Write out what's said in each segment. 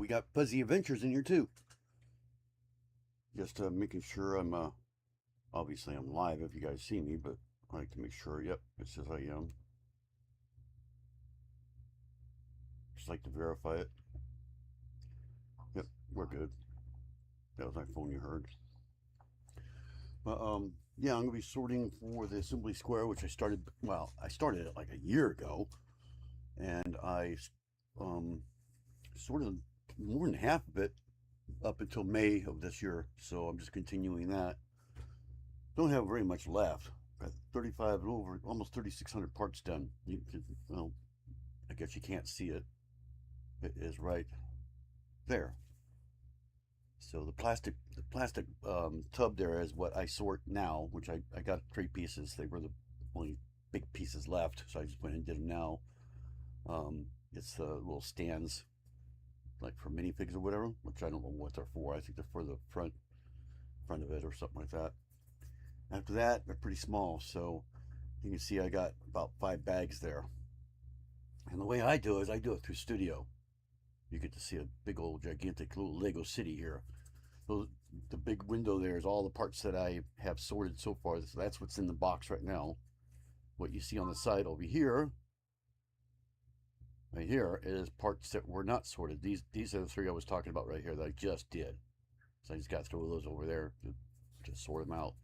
we got Fuzzy Adventures in here too. Just making sure I'm, obviously I'm live if you guys see me, but I like to make sure, yep, it says I am. Just like to verify it. Yep, we're good. That was my phone you heard. But, yeah, I'm going to be sorting for the Assembly Square, which I started, well, I started it like a year ago, and I sorted more than half of it up until May of this year, so I'm just continuing that. Don't have very much left. Got 35 and over, almost 3,600 parts done. Well, I guess you can't see it. It is right there. So the plastic tub there is what I sort now, which I got 3 pieces. They were the only big pieces left, so I just went and did them now. It's the little stands, like for minifigs or whatever, which I don't know what they're for. I think they're for the front of it or something like that. After that, they're pretty small, so you can see I got about 5 bags there. And the way I do it is I do it through Studio. You get to see a big old gigantic little Lego city here. Those, the big window there is all the parts that I have sorted so far. So that's what's in the box right now. What you see on the side over here, right here, is parts that were not sorted. These are the 3 I was talking about right here that I just did. So I just got to throw those over there to just sort them out,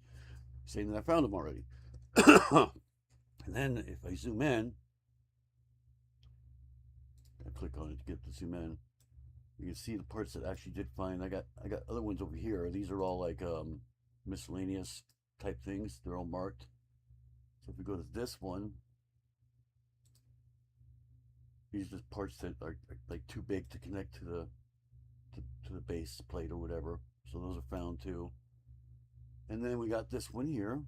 saying that I found them already. And then if I zoom in, I click on it to get to zoom in. You can see the parts that I actually did find. I got other ones over here. These are all like miscellaneous type things. They're all marked. So if we go to this one, these are just parts that are like too big to connect to the base plate or whatever. So those are found too. And then we got this one here.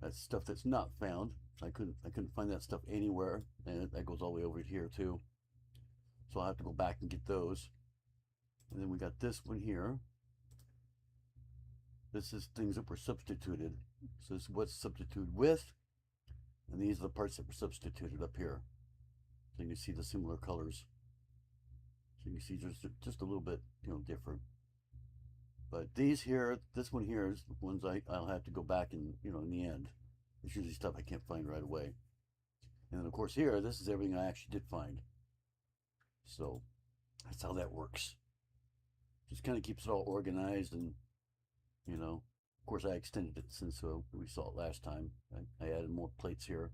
That's stuff that's not found. I couldn't find that stuff anywhere, and that goes all the way over here too. So I'll have to go back and get those. And then we got this one here. This is things that were substituted. So this is what's substituted with, and these are the parts that were substituted up here. So you can see the similar colors. So you can see just a little bit, different. But these here, this one here is the ones I'll have to go back and, in the end. It's usually stuff I can't find right away. And then of course here, this is everything I actually did find. So that's how that works. Just kind of keeps it all organized, and of course I extended it since we saw it last time. I added more plates here.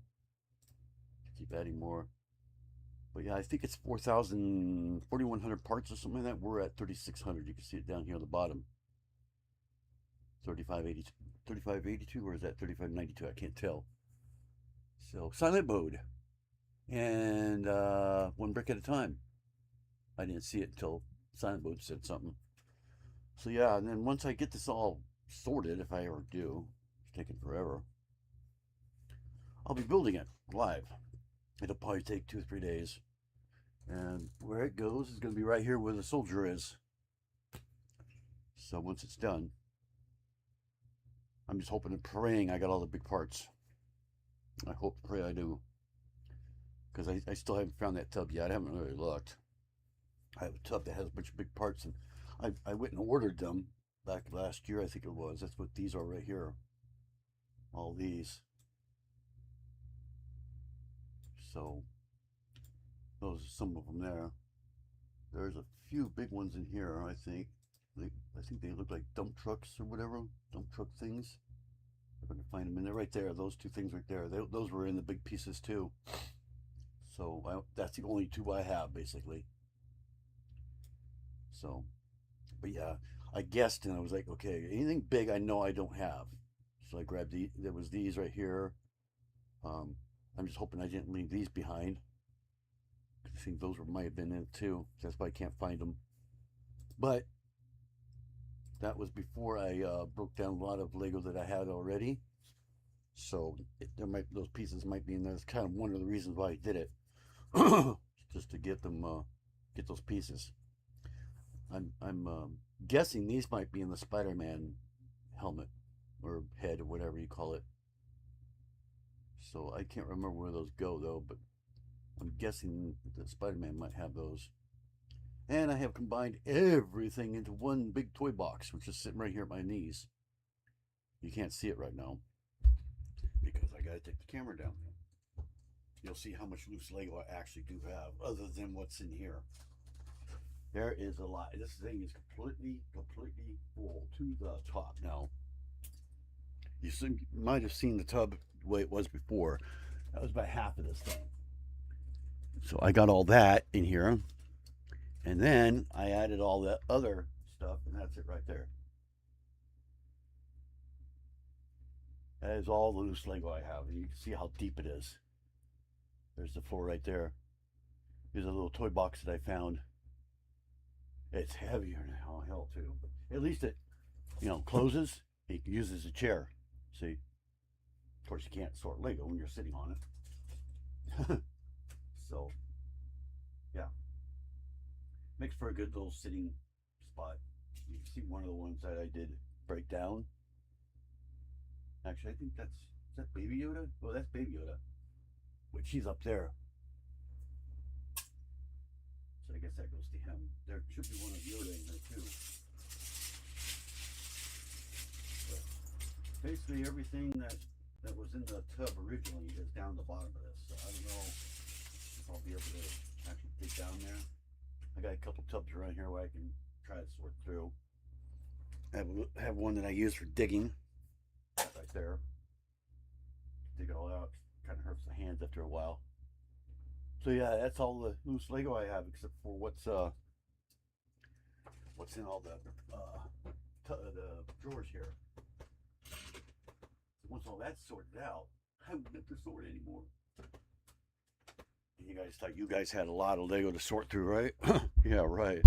Keep adding more. But yeah, I think it's 4,100 parts or something like that. We're at 3,600. You can see it down here on the bottom. 3582, or is that 3592? I can't tell. So silent mode, and 1 brick at a time. I didn't see it until silent mode said something. So yeah, and then once I get this all sorted, if I ever do, it's taking forever, I'll be building it live. It'll probably take 2 or 3 days, and where it goes is going to be right here where the soldier is. So once it's done, I'm just hoping and praying I got all the big parts. I hope and pray I do, because I still haven't found that tub yet. I haven't really looked. I have a tub that has a bunch of big parts, and I went and ordered them back last year, I think it was. That's what these are right here. All these. So those are some of them there. There's a few big ones in here, I think. I think they look like dump trucks or whatever. Dump truck things. If I can find them in there. Right there. Those 2 things right there. Those were in the big pieces too. So that's the only 2 I have, basically. So, but yeah, I guessed, and I was like, okay, anything big I know I don't have. So I grabbed there was these right here. I'm just hoping I didn't leave these behind. I think those might have been in it too. That's why I can't find them. But that was before I broke down a lot of Lego that I had already. So those pieces might be in there. That's kind of one of the reasons why I did it, just to get them, get those pieces. I'm guessing these might be in the Spider-Man helmet or head or whatever you call it. So I can't remember where those go though, but I'm guessing that Spider-Man might have those. And I have combined everything into one big toy box, which is sitting right here at my knees. You can't see it right now because I gotta take the camera down. You'll see how much loose Lego I actually do have, other than what's in here. There is a lot. This thing is completely full to the top now. You might have seen the tub the way it was before. That was about half of this thing. So I got all that in here. And then I added all the other stuff, and that's it right there. That is all the loose Lego I have. And you can see how deep it is. There's the floor right there. Here's a little toy box that I found. It's heavier now, hell too. But at least it, closes. You can use it as a chair. See? Of course, you can't sort Lego when you're sitting on it. So, yeah. Makes for a good little sitting spot. You can see one of the ones that I did break down. Actually, I think is that Baby Yoda? Oh, that's Baby Yoda. But she's up there. So I guess that goes to him. There should be one of Yoda in there too. But basically everything that was in the tub originally is down the bottom of this. So I don't know if I'll be able to actually dig down there. I got a couple tubs around here where I can try to sort through. I have one that I use for digging. Right there. Dig it all out. Kind of hurts the hands after a while. So yeah, that's all the loose Lego I have, except for what's in all the drawers here. So once all that's sorted out, I don't have to sort anymore. You guys thought you guys had a lot of Lego to sort through, right? Yeah, right.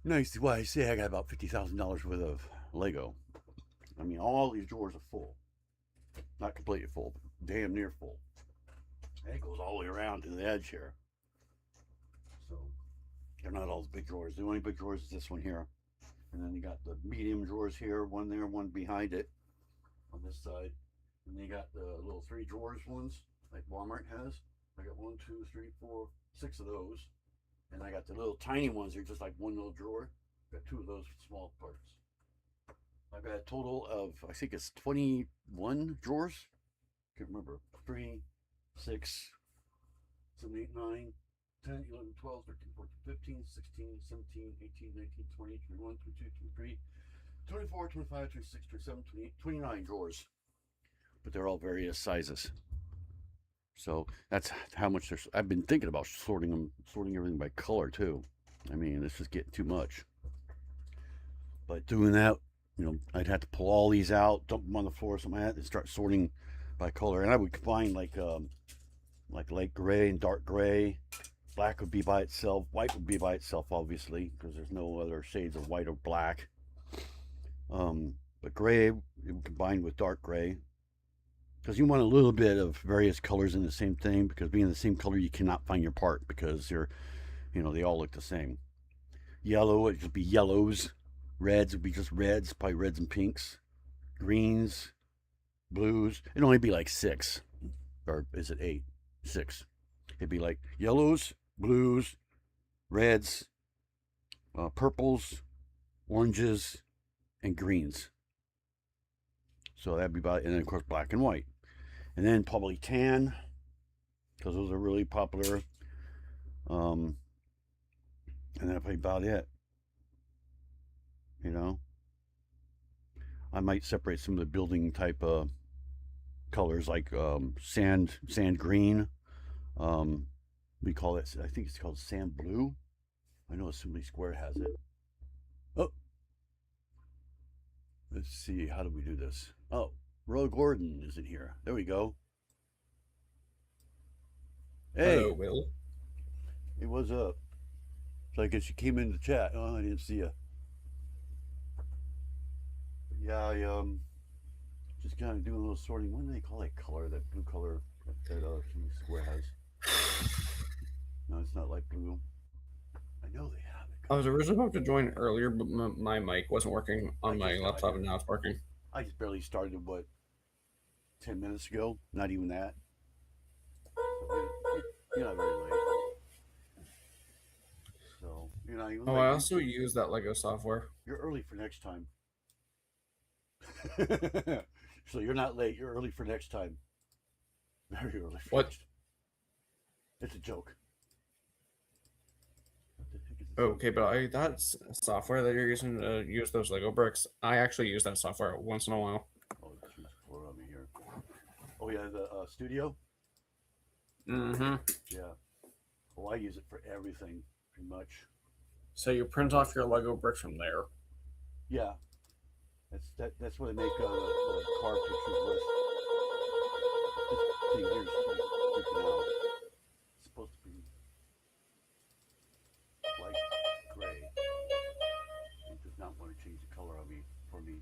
Nice. Well, I say I got about $50,000 worth of Lego. I mean, all these drawers are full. Not completely full, but damn near full. And it goes all the way around to the edge here. So, they're not all the big drawers. The only big drawers is this one here. And then you got the medium drawers here, one there, one behind it on this side. And then you got the little 3 drawers ones, like Walmart has. I got 1, 2, 3, 4, 6 of those. And I got the little tiny ones. They're just like one little drawer. Got 2 of those small parts. I've got a total of, I think it's 21 drawers. Can't remember. 3, 6, 7, 8, 9, 10, 11, 12, 13, 14, 15, 16, 17, 18, 19, 20, 21, 22, 23, 24, 25, 26, 27, 28, 29 drawers. But they're all various sizes. So that's how much there's. I've been thinking about sorting everything by color too. I mean, it's just getting too much. But doing that, I'd have to pull all these out, dump them on the floor, so I had to start sorting by color. And I would combine like light gray and dark gray. Black would be by itself. White would be by itself, obviously, because there's no other shades of white or black. But gray would combine with dark gray, because you want a little bit of various colors in the same thing, because being the same color, you cannot find your part, because they all look the same. Yellow would just be yellows. Reds would be just reds, probably reds and pinks. Greens, blues. It'd only be like 6. Or is it 8? 6. It'd be like yellows, blues, reds, purples, oranges, and greens. So that'd be about, and then of course black and white. And then probably tan, because those are really popular. And that'd be about it. I might separate some of the building type colors, like sand green. We call it, I think it's called sand blue. I know Assembly Square has it. Oh, let's see, how do we do this? Oh, Roy Gordon is in here. There we go. Hey. Hello, Will. Hey, what's up? So I guess you came in the chat. Oh, I didn't see you. Yeah, I just kind of doing a little sorting. What do they call that color? That blue color that Square has. No, it's not like blue. I know they have it. I was originally about to join earlier, but my mic wasn't working on my laptop, and now it's working. I just barely started, 10 minutes ago? Not even that. So, You're not very late. So, you Oh, like I also use that Lego software. you're early for next time. So you're not late. You're early for next time. Very early for What? next. It's a joke. What the heck is this Okay, thing? but that's software that you're using to use those Lego bricks. I actually use that software once in a while. Oh, choose color on me here. Oh yeah, the studio. Mm-hmm. Yeah. Oh, I use it for everything, pretty much. So you print off your Lego bricks from there. Yeah, that's what I make the car pictures with. This thing here is like freaking out. It's supposed to be light gray. It does not want to change the color on me for me.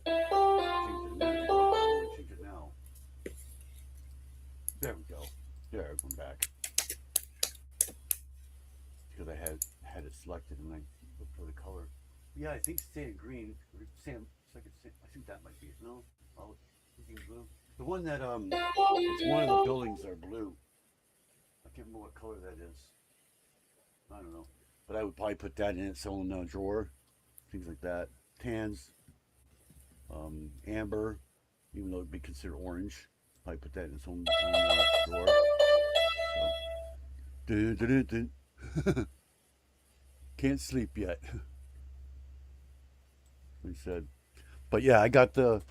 Change it a minute ago. I want to change it now. There we go. There, I'm back. Because I had it selected and I looked for the color. Yeah, I think sand green or sand. It's like I think that might be it. No, oh, blue. The one that it's one of the buildings that are blue. I can't remember what color that is. I don't know, but I would probably put that in its own drawer, things like that. Tans, amber, even though it'd be considered orange, probably put that in its own drawer. So, can't sleep yet. He said, but yeah, I got at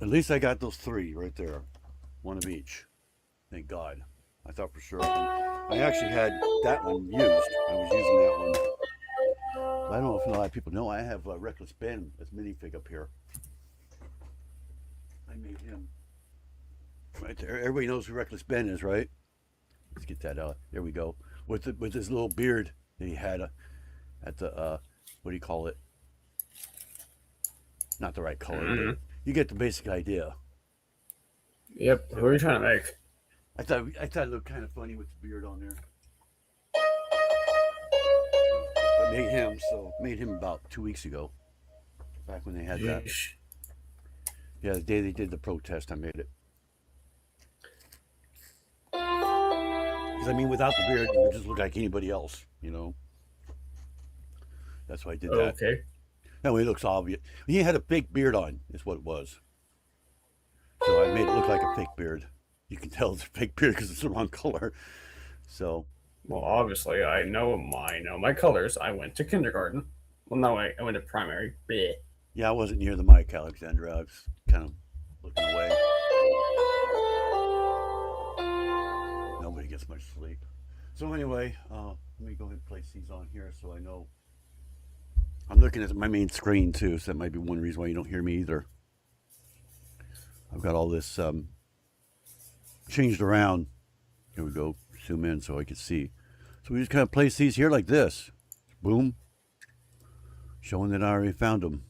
least I got those three right there, one of each. Thank God. I thought for sure. I actually had that one used. I was using that one. I don't know if a lot of people know. I have Reckless Ben as minifig up here. I made him right there. Everybody knows who Reckless Ben is, right? Let's get that out. There we go. With his little beard that he had at the what do you call it? Not the right color, Mm-hmm. but you get the basic idea. Yep. Who are you trying to make? I thought it looked kind of funny with the beard on there. I made him about 2 weeks ago. Back when they had that. Yeesh. Yeah, the day they did the protest, I made it. Because I mean, without the beard, it would just look like anybody else, That's why I did that. Okay. That way it looks obvious. He had a fake beard on, is what it was. So I made it look like a fake beard. You can tell it's a fake beard because it's the wrong color. So. Well, obviously, I know my colors. I went to kindergarten. Well, no, I went to primary. Bleh. Yeah, I wasn't near the mic, Alexandra. I was kind of looking away. Nobody gets much sleep. So anyway, let me go ahead and place these on here so I know. I'm looking at my main screen too, so that might be one reason why you don't hear me either. I've got all this changed around. Here we go. Zoom in so I can see. So we just kind of place these here like this. Boom. Showing that I already found them.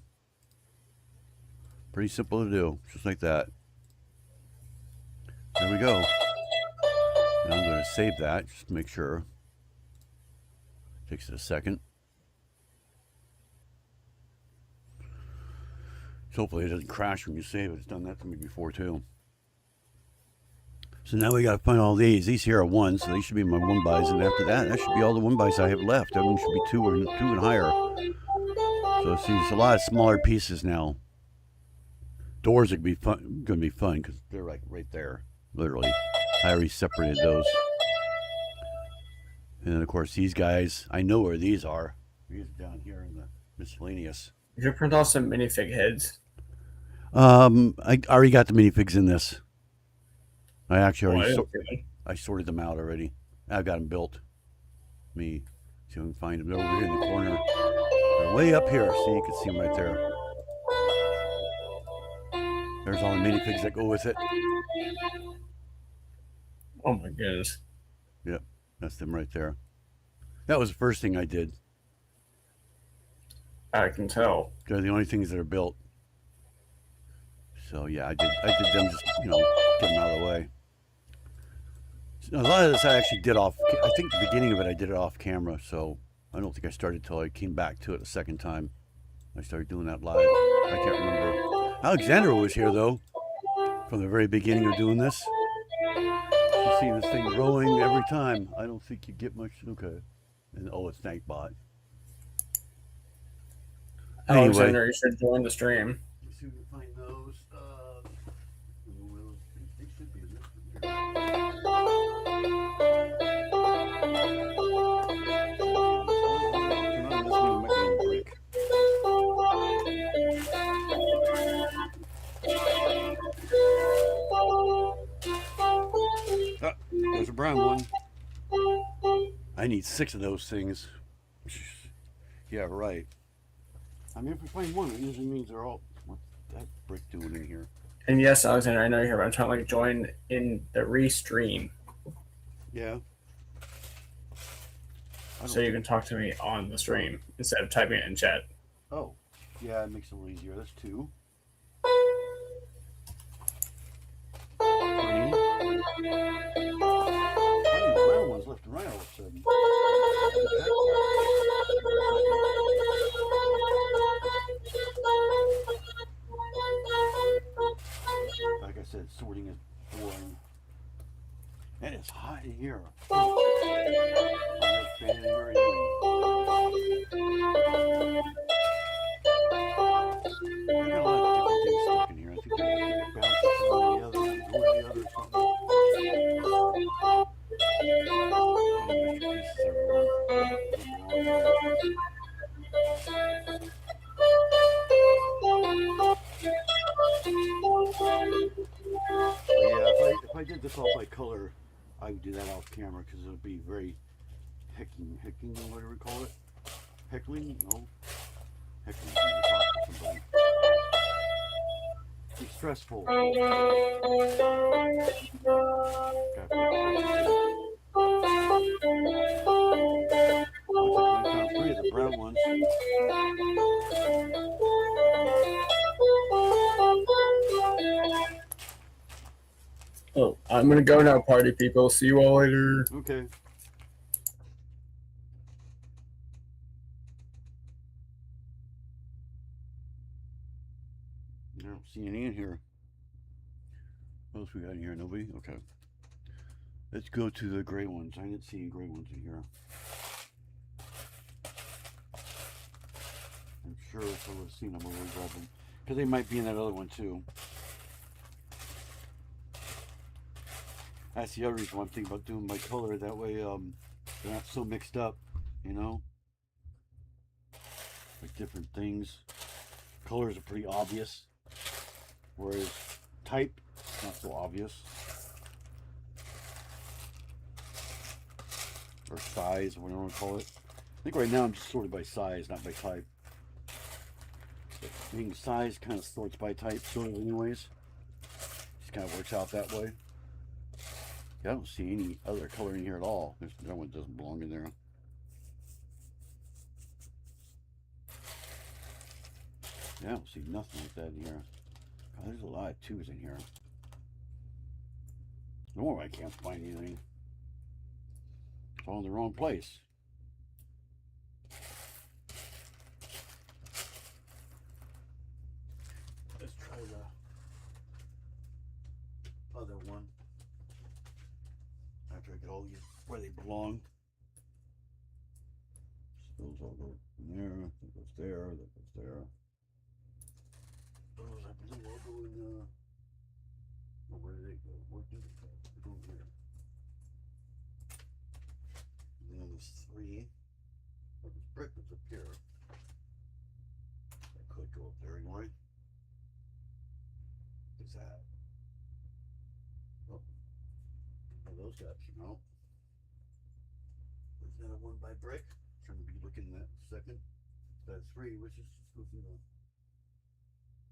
Pretty simple to do. Just like that. There we go. Now I'm going to save that just to make sure. Takes it a second. So hopefully it doesn't crash when you save it. It's done that to me before too. So now we got to find all these. These here are ones, so these should be my one buys, and after that, that should be all the one buys I have left. Everyone should be two and higher. So see, it's a lot of smaller pieces now. Doors are going to be fun because they're like right there, literally. I already separated those. And then of course these guys, I know where these are. These are down here in the miscellaneous. Did you print off some minifig heads? I already got the minifigs in this. I actually already I sorted them out already. I've got them built. Let me see if I can find them. They're over here in the corner. They're way up here, so you can see them right there. There's all the minifigs that go with it. Oh my goodness. Yep, that's them right there. That was the first thing I did. I can tell. They're the only things that are built. So yeah, I did them just, get them out of the way. A lot of this I actually did I think the beginning of it I did it off camera, so I don't think I started till I came back to it a second time. I started doing that live. I can't remember. Alexandra was here though, from the very beginning of doing this. I see this thing growing every time. I don't think you get much. Okay. And oh, it's Nightbot. Anyway. Alexander, you should join the stream. Let's see if we can find those. They should be in this one here. Ah, there's a brown one. I need 6 of those things. Yeah, right. I mean, if we find one, it usually means they're all. What's that brick doing in here? And yes, Alexander, I know you're here, but I'm trying to like join in the restream. Yeah. So you can talk to me on the stream instead of typing it in chat. Oh, yeah, it makes it a little easier. That's 2. 3. The brown ones left and right all of a sudden. Like I said, sorting is boring. And it's hot in here. I'm not fanning or anything. I got a lot of different things stuck in here. I think they're bouncing from one to the other, or the other or something. Pieces yeah, if I did this all by color, I would do that off camera because it would be very hecking, whatever we call it. Heckling? No. Heckling. Talk to somebody. Be stressful. Three of the brown ones. Oh, I'm gonna go now, party people. See you all later. Okay. I don't see any in here. What else we got in here? Nobody? Okay. Let's go to the gray ones. I didn't see any gray ones in here. I'm sure if I would have seen them, I would have grabbed them. Because they might be in that other one too. That's the other reason why I'm thinking about doing my color. That way they're not so mixed up, you know? Like different things. Colors are pretty obvious. Whereas type, not so obvious. Or size, or whatever you want to call it. I think right now I'm just sorted by size, not by type. But being size kind of sorts by type, sort of anyways. Just kind of works out that way. Yeah, I don't see any other color in here at all. That one doesn't belong in there. Yeah, I don't see nothing like that in here. God, there's a lot of 2s in here. No more I can't find anything. It's all in the wrong place. Let's try the other one. After I get all these where they belong. Those all go in there, that goes there, that goes there. Those I believe all go in well, where do they go? Where do they go? They go here. And then there's 3. Well, this brick was up here. I could go up there anyway. What's that? Oh, those got you know. There's another one by brick. I'm trying to be looking at that second. That's 3, which is just goes in the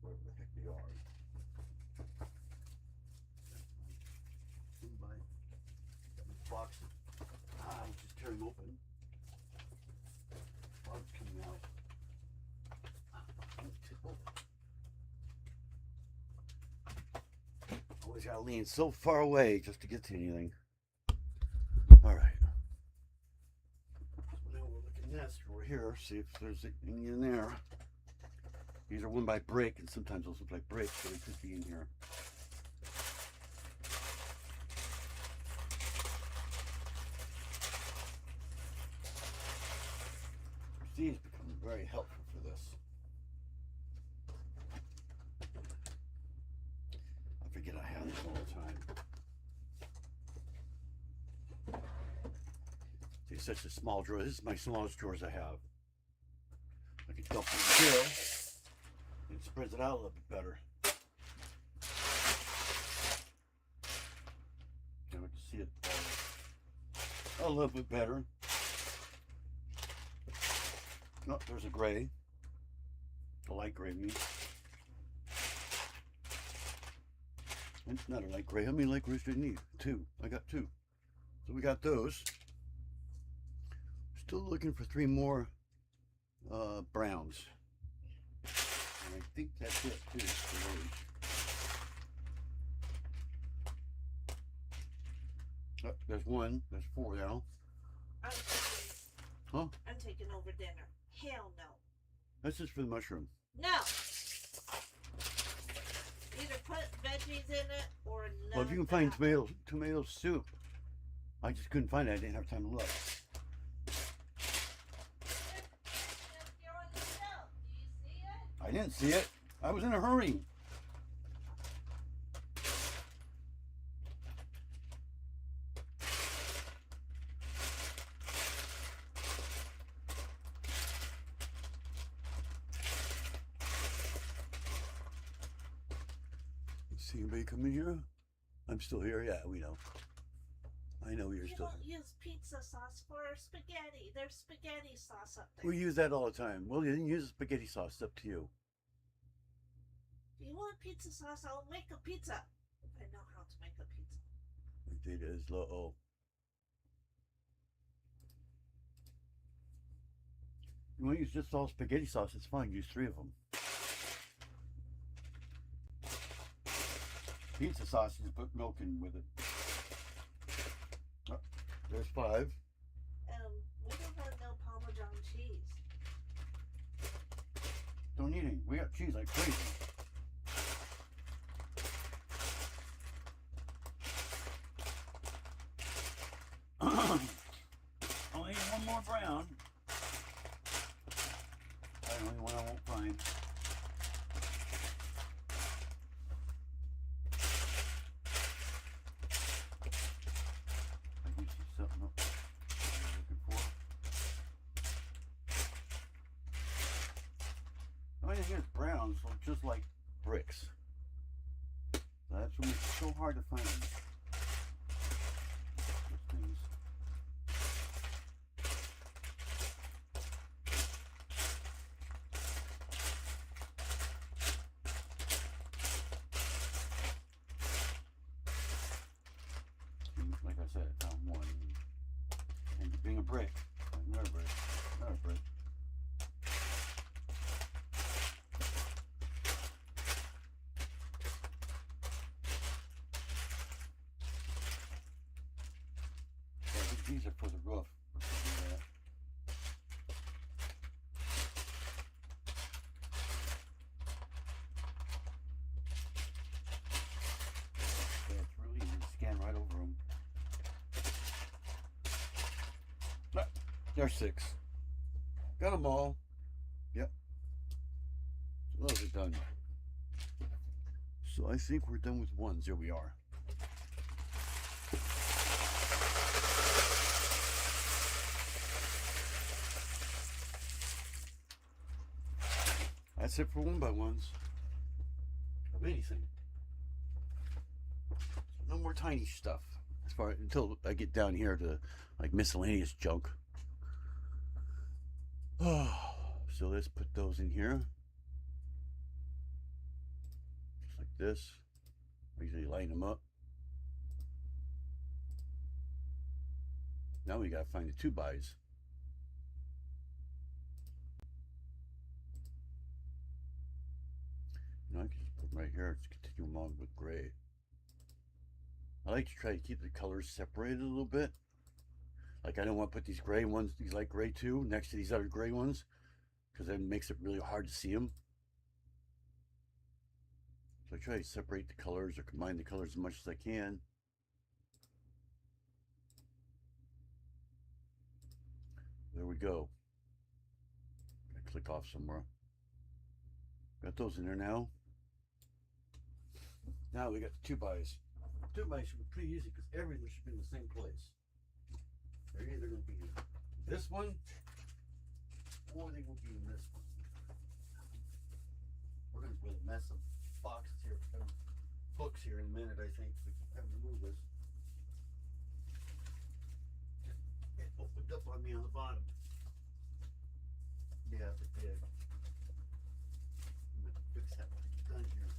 wherever the heck they are. By got my box. I'm just tearing open. Bugs coming out. Always gotta lean so far away just to get to anything. Alright. So now we're looking next over here, see if there's any in there. These are one by brick, and sometimes those look like bricks, so they could be in here. These become very helpful for this. I forget I have them all the time. See, such a small drawer. This is my smallest drawers I have. I can dump it in here. It spreads it out a little bit better. And we can see it a little bit better. Oh, there's a gray. A light gray, I mean. And not a light gray. How many light grays do you need? 2. I got 2. So we got those. Still looking for 3 more browns. And I think that's it too for those. Oh, there's 1. There's 4 now. I'm taking over dinner. Hell no. That's just for the mushroom. No. Either put veggies in it or no. Well, if you can find tomato soup. I just couldn't find it. I didn't have time to look. You're on the shelf. Do you see it? I didn't see it. I was in a hurry. See anybody coming here? I'm still here. Yeah, we know. I know you're You still don't here. use pizza sauce for spaghetti. There's spaghetti sauce up there. We use that all the time. Well, you didn't use spaghetti sauce. It's up to you. If you want pizza sauce, I'll make a pizza. I know how to make a pizza. It is low. You want to use just all spaghetti sauce? It's fine. Use 3 of them. Pizza sauce, you just put milk in with it. Oh, there's 5. We don't have no Parmesan cheese. Don't need any. We got cheese like crazy. Only need 1 more brown. That's the only one I won't find. I can see something up I'm looking for. The only thing is browns look just like bricks. That's what makes it so hard to find those things. Like I said, I found 1. And being a brick, another brick, another brick. So I think these are for the roof. Or something like that. Yeah, it's really easy to scan right over them. There's 6. Got them all. Yep. So those are done. So I think we're done with 1s. There we are. That's it for 1x1s. Of anything. No more tiny stuff. As far until I get down here to like miscellaneous junk. Oh, so let's put those in here. Just like this. I usually line them up. Now we gotta find the 2x. I can just put them right here. Just continue along with gray. I like to try to keep the colors separated a little bit. Like I don't want to put these gray ones, these light gray too, next to these other gray ones, because then it makes it really hard to see them. So I try to separate the colors or combine the colors as much as I can. There we go. click off somewhere. Got those in there now. Now we got the 2x. 2x should be pretty easy because everything should be in the same place. They're either going to be in this one or they will be in this one. We're going to put a mess of boxes here, hooks here in a minute, I think. We keep having to move this. It opened up on me on the bottom. Yeah, it did. I'm going to fix that when it's done here.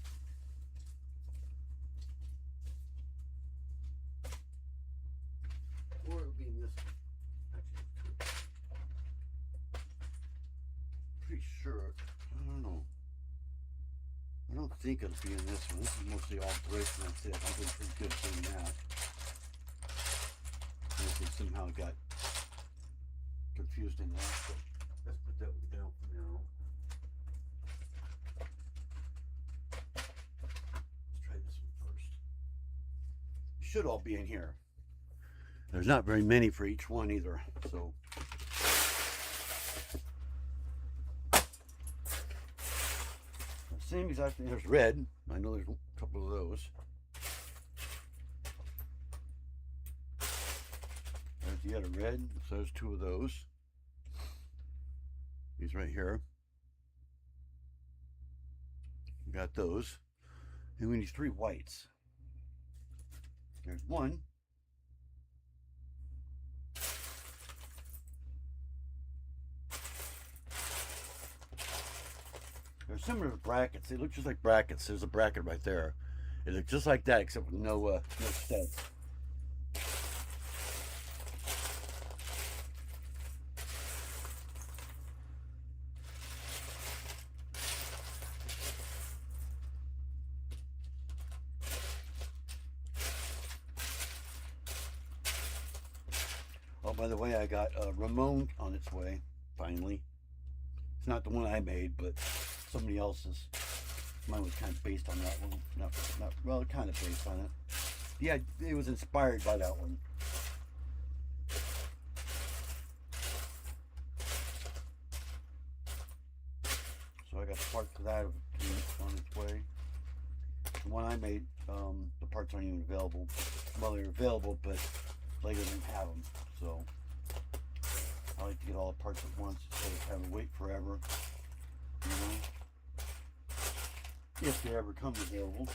Or it'll be in this one. Actually, pretty sure. I don't know. I don't think it'll be in this one. This is mostly alteration. That's it. I've been pretty good doing that. Unless they somehow got confused in that. So let's put that one down for now. Let's try this one first. Should all be in here. There's not very many for each one either, so. Same exact thing. There's red. I know there's a couple of those. There's the other red. So there's 2 of those. These right here. We got those. And we need 3 whites. There's 1. They're similar to brackets. They look just like brackets. There's a bracket right there. It looks just like that, except with no studs. Oh, by the way, I got Ramon on its way, finally. It's not the one I made, but somebody else's. Mine was kind of based on that one. Not well, kind of based on it. Yeah, it was inspired by that one. So I got parts for that on its way. The one I made, the parts aren't even available. Well, they're available, but Lego didn't have them. So I like to get all the parts at once instead of having to wait forever. You know? If they ever come available.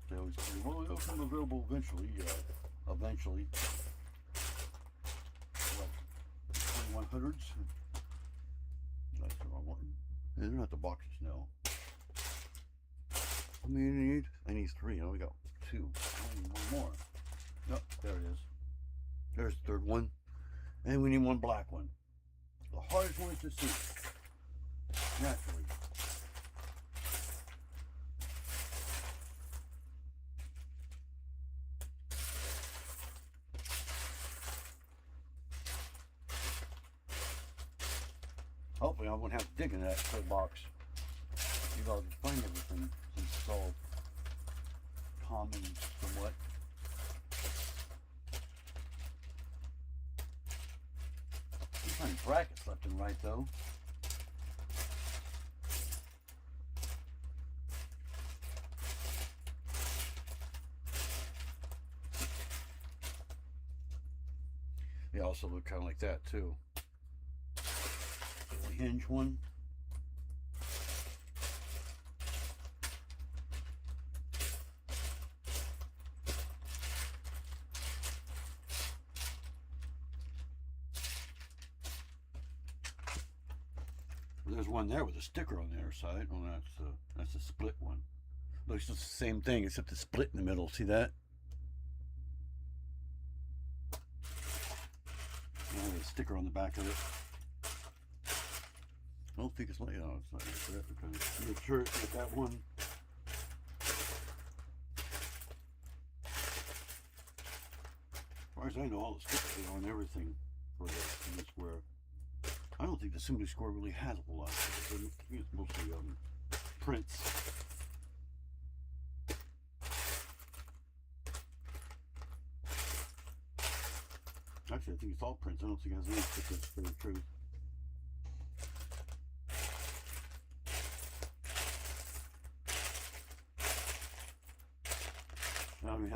They always say, well, they'll come available eventually. Yeah, eventually. What, 2100s? That's the wrong one. They're not the boxes, no. How many do you need? I need 3. I only got 2. I need 1 more. Yep, there it is. There's the 3rd one. And we need 1 black one. The hardest one is to see. Naturally. Hopefully I won't have to dig in that toy box. Maybe I'll just find everything since it's all common somewhat. You find brackets left and right though. They also look kind of like that too. The hinge one. There's one there with a sticker on the other side. Oh, that's a split one. Looks just the same thing except it's split in the middle. See that? And there's a sticker on the back of it. I don't think it's like, oh, it's not like that because make sure it's like that one. As far as I know, all the stickers are on everything for the square. I don't think the Assembly Square really has a whole lot of stickers. I think it's mostly prints. Actually, I think it's all prints. I don't think it has any stickers for the truth.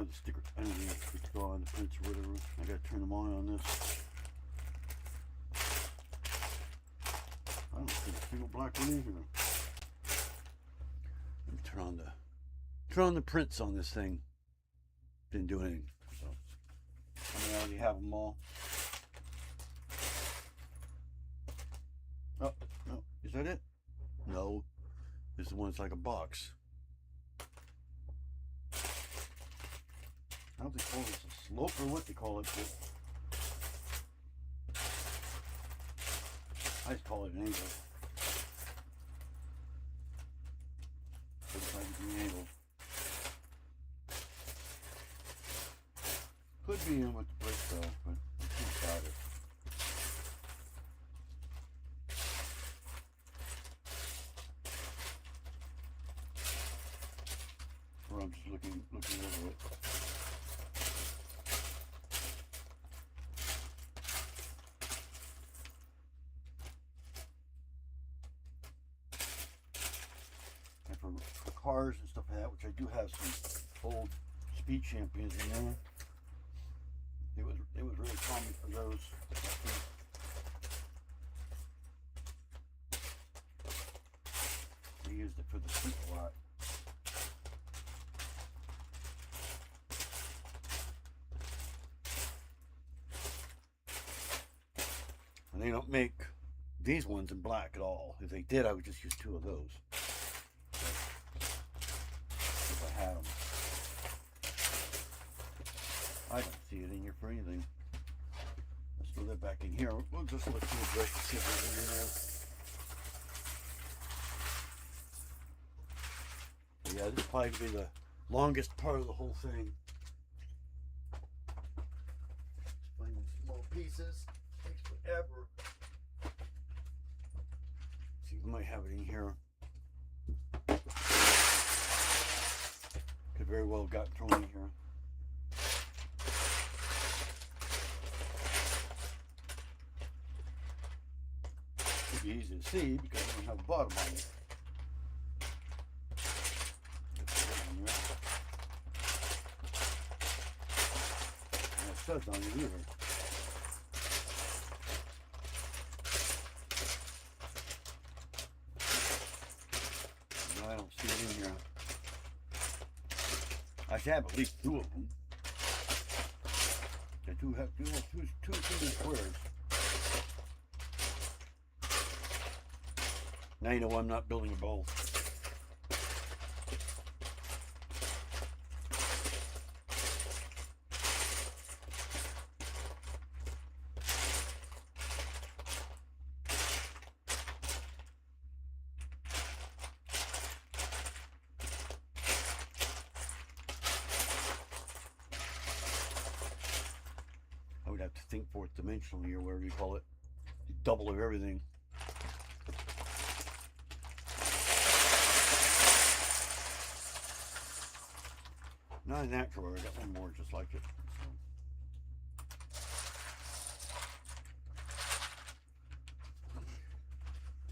the sticker. I don't know if it's go on the prints or whatever. I gotta turn them on this. I don't see a single black one in here. Let me turn on the prints on this thing. Didn't do anything. So I already have them all. Oh no, is that it? No, this one's like a box. I don't think they call this a slope or what they call it, but I just call it an angle. 45-degree angle. Could be in with the brake though, but I'm too about it. Or I'm just looking over it. And for cars and stuff like that, which I do have some old Speed Champions in there. It was really common for those. We used it for the street a lot. And they don't make these ones in black at all. If they did, I would just use 2 of those. If I had them. I don't see it in here for anything. Let's throw that back in here. We'll just look through the brush to see if there's anything in there. But yeah, this will probably be the longest part of the whole thing. Finding small pieces takes forever. See, we might have it in here. Could very well have gotten thrown in here. Easy to see because I don't have a bottom on it. No studs on it either. No, I don't see it in here. I should have at least 2 of them. I do have two squares. Now you know why I'm not building a bowl. I would have to think fourth dimensionally or whatever you call it. Double of everything. Not in that drawer, I got one more just like it.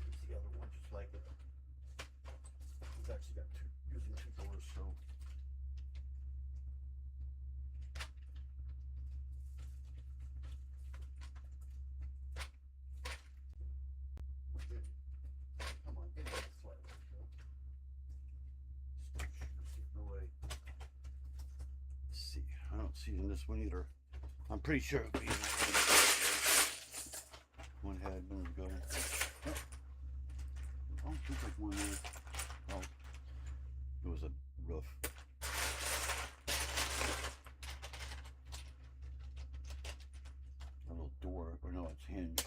Here's the other one just like it. We've actually got using 2 drawers, so. Come on, get that slide. No way. See, I don't see it in this one either. I'm pretty sure it would be in that one. One had a minute ago. Oh, I don't think there's one there. Oh, it was a roof. A little door, or no, it's hinge.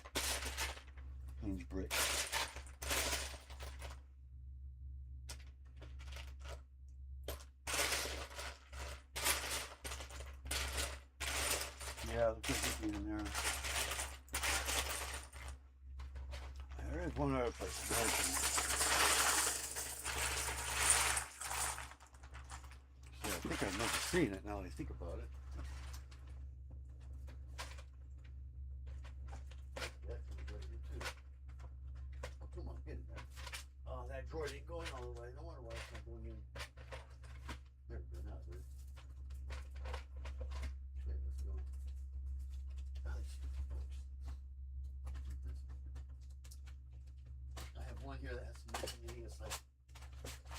Hinge brick. Yeah, there could be in there. There is one other place. So I think I must have seen it now that I think about it. That one's right here too. Oh, come on, get in there. Oh, that drawer ain't going all the way. No wonder why it's not going in. There we go, now it's right.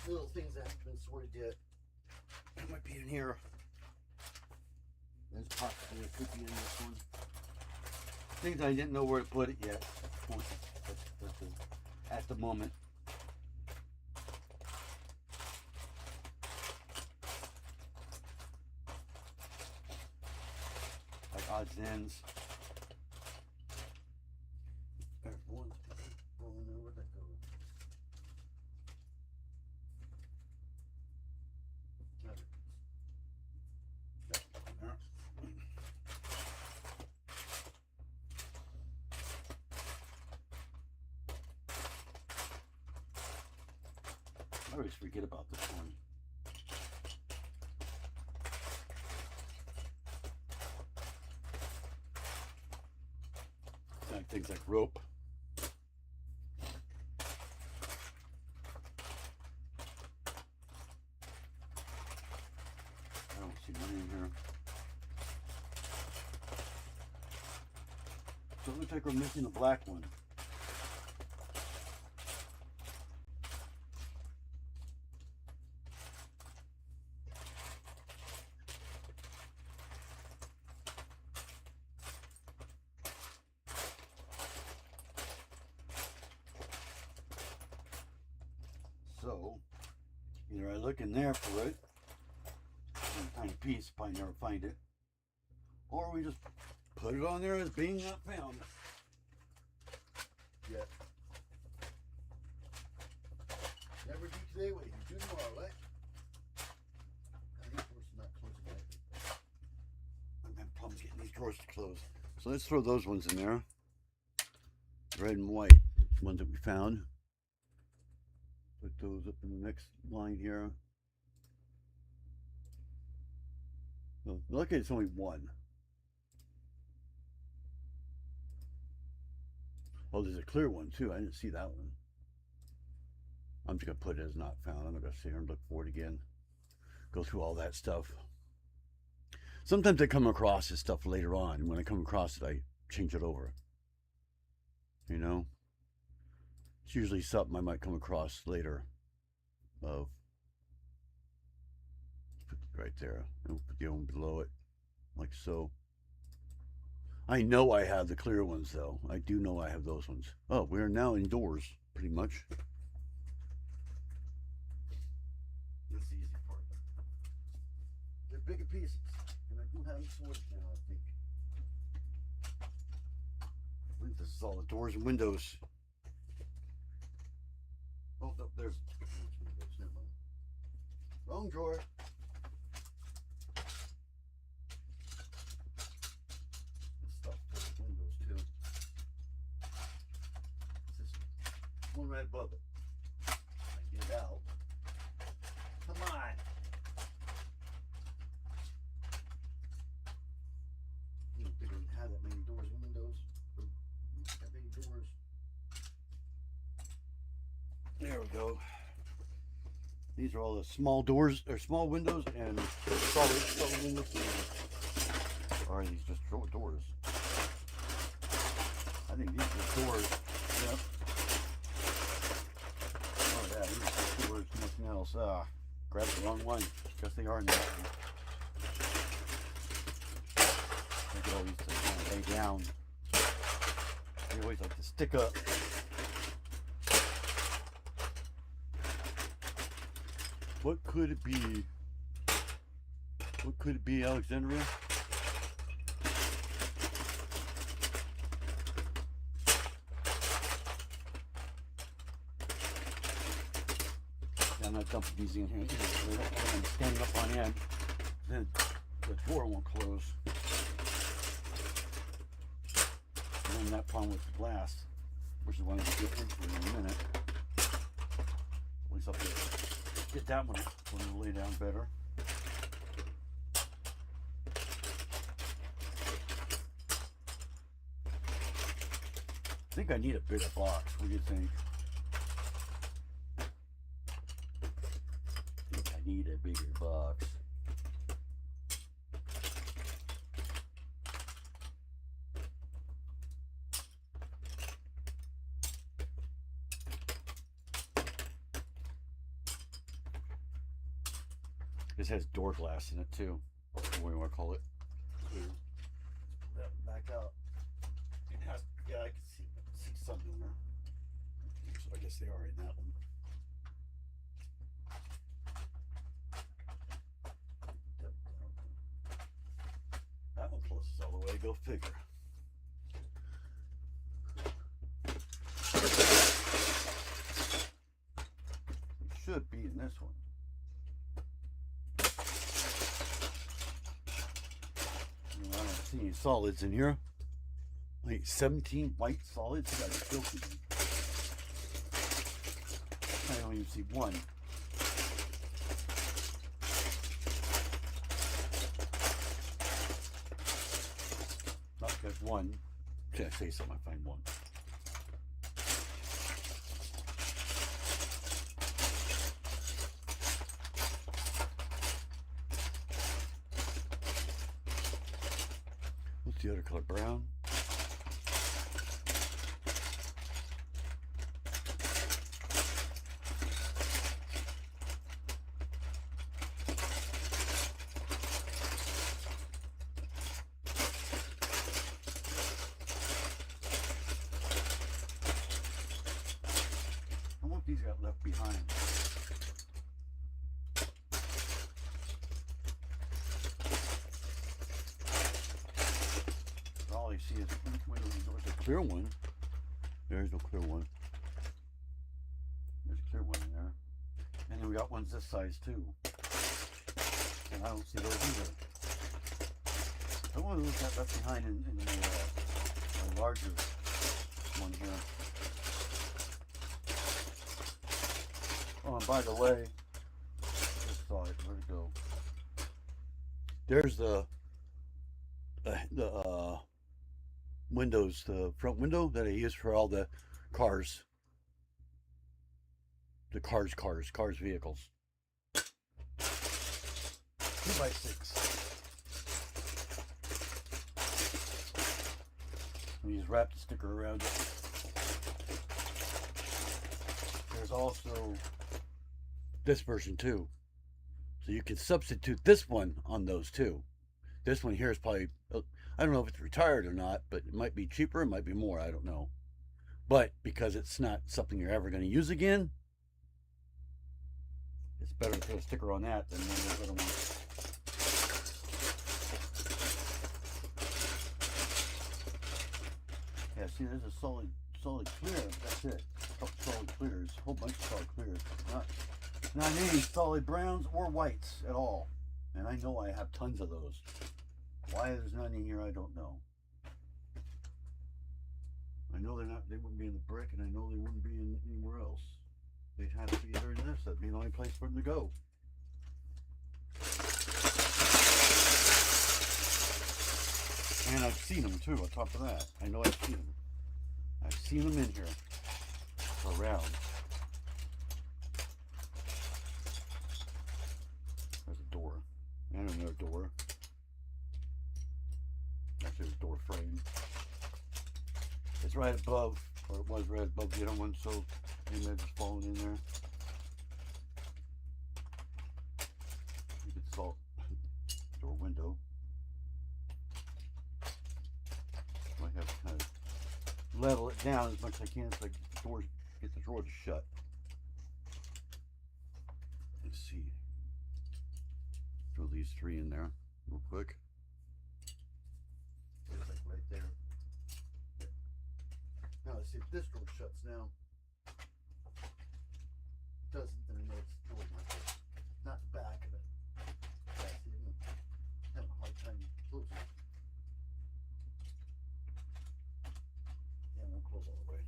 little things that haven't been sorted yet. It might be in here. There's possibly a cookie in this one. Things I didn't know where to put it yet. At the moment. Like odds and ends. There's one. Oh no, where'd that go? I always forget about this one. Like things like rope. I don't see money in here. So it looks like we're missing a black one. So, either I look in there for it, a tiny piece, probably never find it, or we just put it on there as being not found yet. Never do today what you do tomorrow, right? I think we're not closing that. I'm having problems getting these drawers to close. So let's throw those ones in there. Red and white ones that we found. Put those up in the next line here. So, look, it's only one. Oh, there's a clear one too. I didn't see that one. I'm just gonna put it as not found. I'm not gonna sit here and look for it again. Go through all that stuff. Sometimes I come across this stuff later on, and when I come across it, I change it over. You know? It's usually something I might come across later. Put it right there. And put the one below it, like so. I know I have the clear ones, though. I do know I have those ones. Oh, we are now indoors, pretty much. That's the easy part. They're bigger pieces, and I do have them sorted now, I think. I think this is all the doors and windows. Oh, no, there's never mind. Wrong drawer. This stuff for the windows too. This one right above it. I get it out. Come on. I don't think I can have that many doors and windows. That many doors. There we go. These are all the small doors, or small windows, and solid windows. Or are these just doors? I think these are doors. Yep. Oh yeah, these are doors, nothing else. Grabbed the wrong one. Guess they are in that one. Look at all these things kind of lay down. They always like to stick up. What could it be? What could it be, Alexandria? I'm not dumping these in here either. I'm standing up on end. Then the door won't close. And then that problem with the glass, which is one I'll get into in a minute. At least I'll get that one when we lay down better. I think I need a bigger box. What do you think? I think I need a bigger box. This has door glass in it too. What do you want to call it? That back out. It has. Yeah, I can see some in there. So I guess they are in that one. That one closes all the way. Go figure. It should be in this one. I don't see any solids in here. Like 17 white solids. You guys are filthy. I don't even see one. Not because one. Should I say something? I find one. What's the other color? Brown. I wonder if these got left behind. All you see is each window and door. There's a clear one. There's no clear one. There's a clear one in there. And then we got ones this size too. And I don't see those either. I wonder who's got left behind in the larger one here. Oh, and by the way, I just saw it. Where'd it go? There's the windows, the front window that I use for all the cars. The cars, vehicles. 2x6. And you just wrap the sticker around it. There's also this version too. So you can substitute this one on those too. This one here is probably, I don't know if it's retired or not, but it might be cheaper, it might be more, I don't know. But because it's not something you're ever going to use again, it's better to put a sticker on that than one of those other ones. Yeah, see, there's a solid clear. That's it. A couple solid clears. A whole bunch of solid clears. Not any solid browns or whites at all. And I know I have tons of those. Why there's none in here, I don't know. I know they wouldn't be in the brick, and I know they wouldn't be in anywhere else. They'd have to be either in this. That'd be the only place for them to go. And I've seen them too, on top of that. I know I've seen them. I've seen them in here. Around. There's a door. And another door. Actually, there's a door frame. It's right above, or it was right above the other one, so maybe they're just falling in there. You could saw door window. I have to kind of level it down as much as I can so I get the doors, get the drawers shut. Let's see. Throw these three in there real quick. It's like right there. Now let's see if this door shuts now. It doesn't, then I know it's the door like this. Not the back of it. Yeah, see, I'm having a hard time closing it. Yeah, it won't close all the way.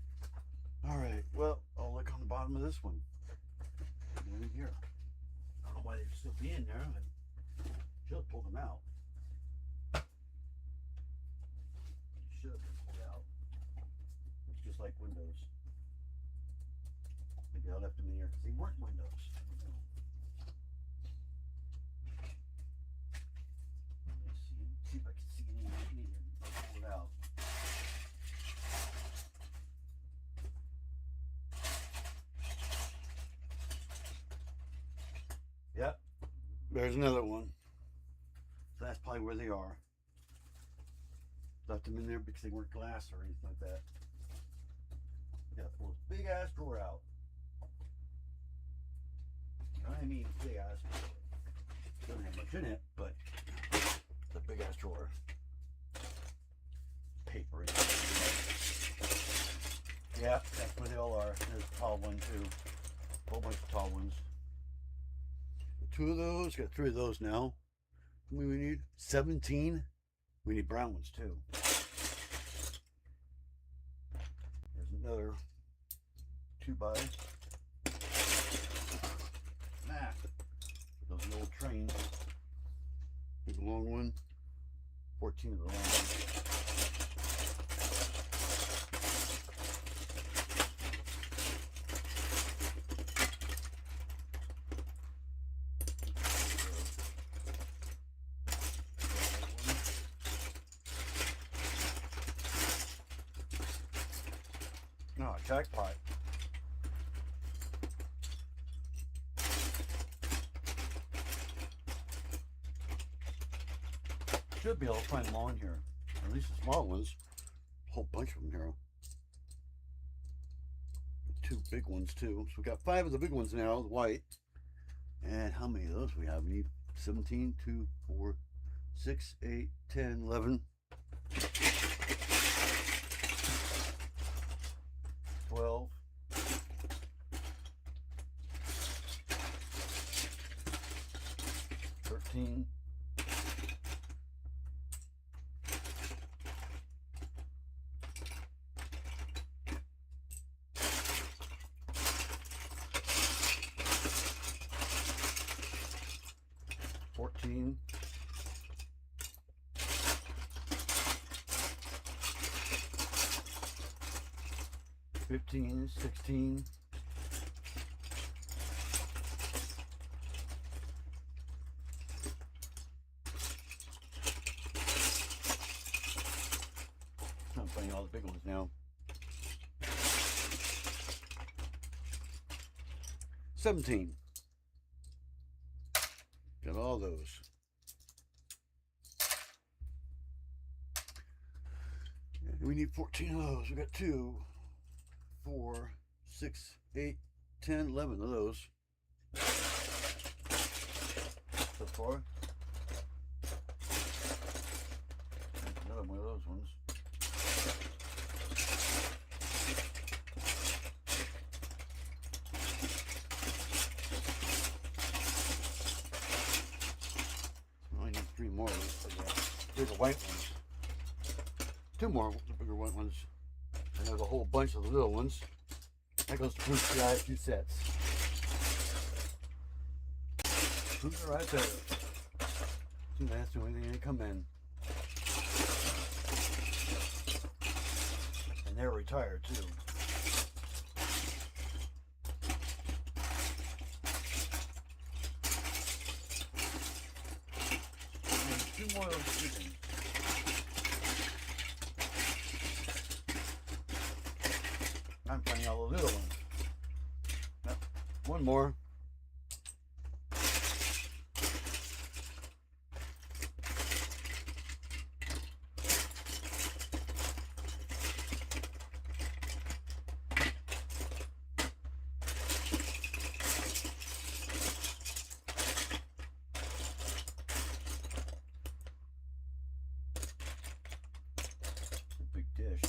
Alright, well, I'll look on the bottom of this one. And in here. I don't know why they'd still be in there. I should have pulled them out. Should have been pulled out. It's just like windows. Maybe I left them in here because they weren't windows. I don't know. Let me see if I can see anything in here. I'll pull it out. Yep. There's another one. So that's probably where they are. Left them in there because they weren't glass or anything like that. Gotta pull this big ass drawer out. I mean, big ass drawer. Doesn't have much in it, but it's a big ass drawer. Paper. Yeah, that's where they all are. There's a tall one too. A whole bunch of tall ones. 2 of those. Got 3 of those now. How many we need? 17. We need brown ones too. There's another 2x. Those are the old trains. Here's a long one. 14 of the long ones. No, jackpot. Should be able to find them all in here. Or at least the small ones. A whole bunch of them here. 2 big ones too. So we got 5 of the big ones now, the white. And how many of those we have? We need 17, 2, 4, 6, 8, 10, 11. 12. 13. 14. 15, 16. 'I'm finding all the big ones now. 17. Got all those. We need 14 of those. We got 2, 4, 6, 8, 10, 11 of those. So far. Another one of those ones. I need 3 more of those bigger white ones. 2 more bigger white ones. And there's a whole bunch of the little ones. That goes to proof the IQ sets. Proof right there. See, that's the only thing they come in. And they're retired too. And 2 more of those chickens. I'm finding all the little ones. Yep. 1 more. A big dish.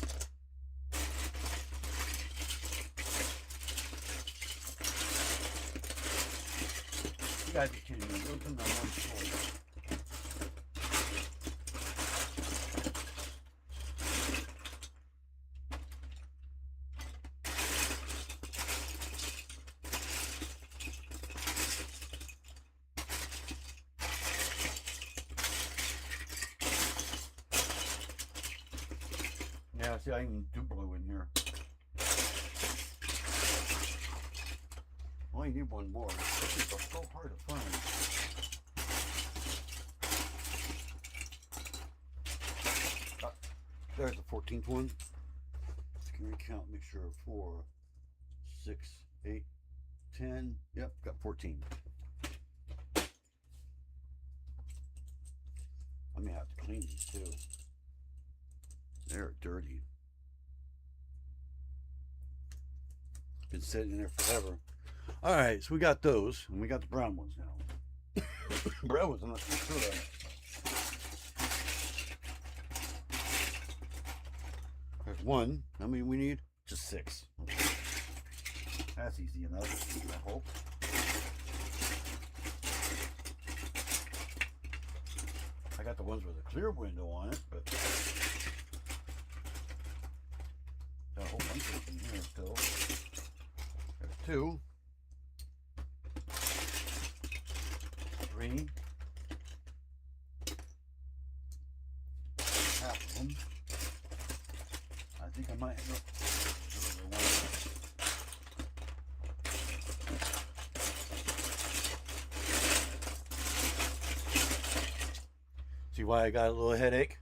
You gotta be kidding me. Those come down one floor. Yeah, see, I can do blue in here. Only need 1 more. These are so hard to find. There's the 14th one. Can we count? Make sure 4, 6, 8, 10. Yep, got 14. I may have to clean these too. They're dirty. Been sitting in there forever. All right, so we got those, and we got the brown ones now. Brown ones, I'm not too sure of. There's one. How many we need? Just 6. That's easy enough, I hope. I got the ones with a clear window on it, but got a whole bunch of them here still. There's 2. 3. Half of them. I think I might have one. See why I got a little headache?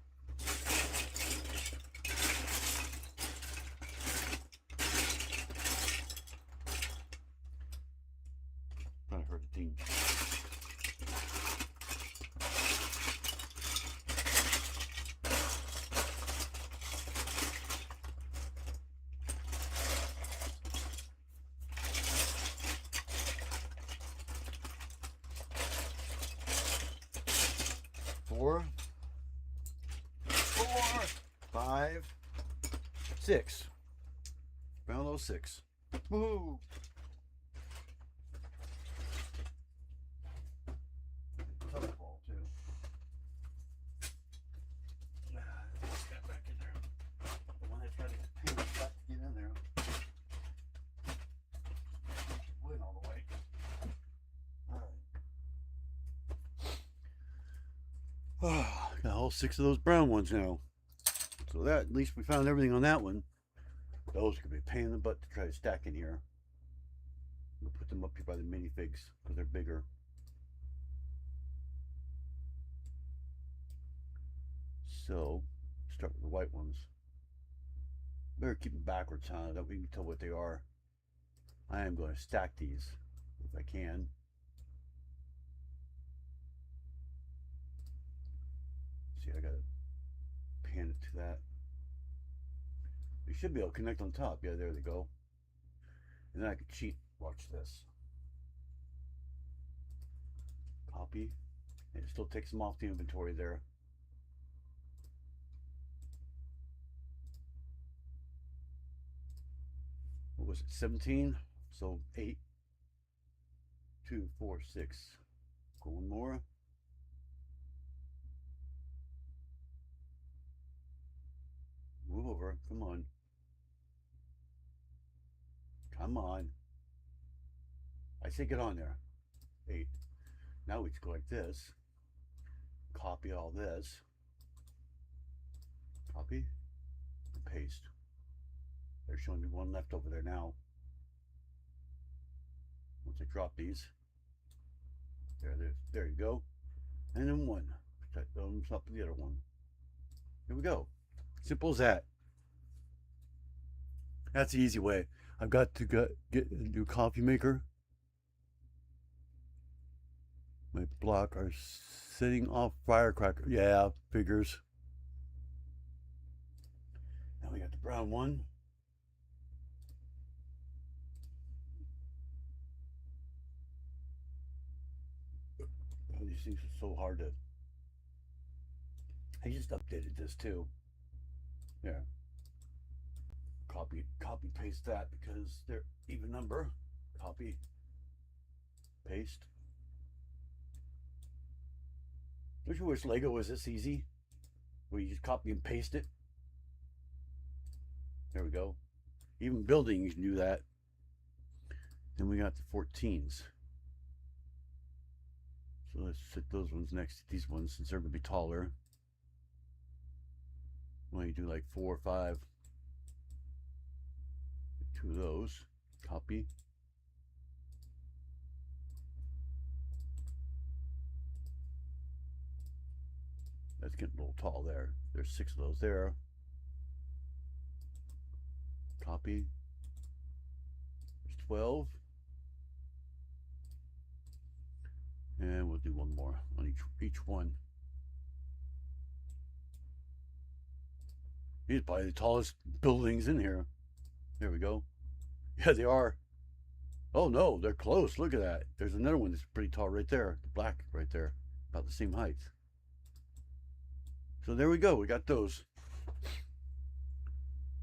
Trying to hurt the team. Four, 5, 6. Found those 6. Woo! Tough ball too. Let's get back in there. The one that's got his pants got to get in there. Went all the way. All right. Got all 6 of those brown ones now. So that, at least we found everything on that one. Those could be a pain in the butt to try to stack in here. We'll put them up here by the minifigs because they're bigger. So, start with the white ones. Better keep them backwards, huh? That we can tell what they are. I am going to stack these if I can. See, I gotta pan it to that. You should be able to connect on top. Yeah, there they go. And then I could cheat. Watch this. Copy. And it still takes them off the inventory there. What was it? 17? So 8, 2, 4, 6. Go one more. Move over. Come on. Come on. I say get on there. 8. Now we just go like this. Copy all this. Copy. And paste. They're showing me one left over there now. Once I drop these. There you go. And then 1. Protect them up the other one. Here we go. Simple as that. That's the easy way. I've got to get a new coffee maker. My block are sitting off firecracker. Yeah, figures. Now we got the brown one. Oh, these things are so hard to. I just updated this too. Yeah. Copy, paste that because they're even number. Copy, paste. Don't you wish Lego was this easy? Where you just copy and paste it? There we go. Even building, you can do that. Then we got the 14s. So let's sit those ones next to these ones since they're going to be taller. Why don't you do like 4 or 5? 2 of those. Copy. That's getting a little tall there. There's 6 of those there. Copy. There's 12. And we'll do one more on each one. These are probably the tallest buildings in here. There we go. Yeah, they are. Oh no, they're close. Look at that. There's another one that's pretty tall right there. The black right there. About the same height. So there we go. We got those.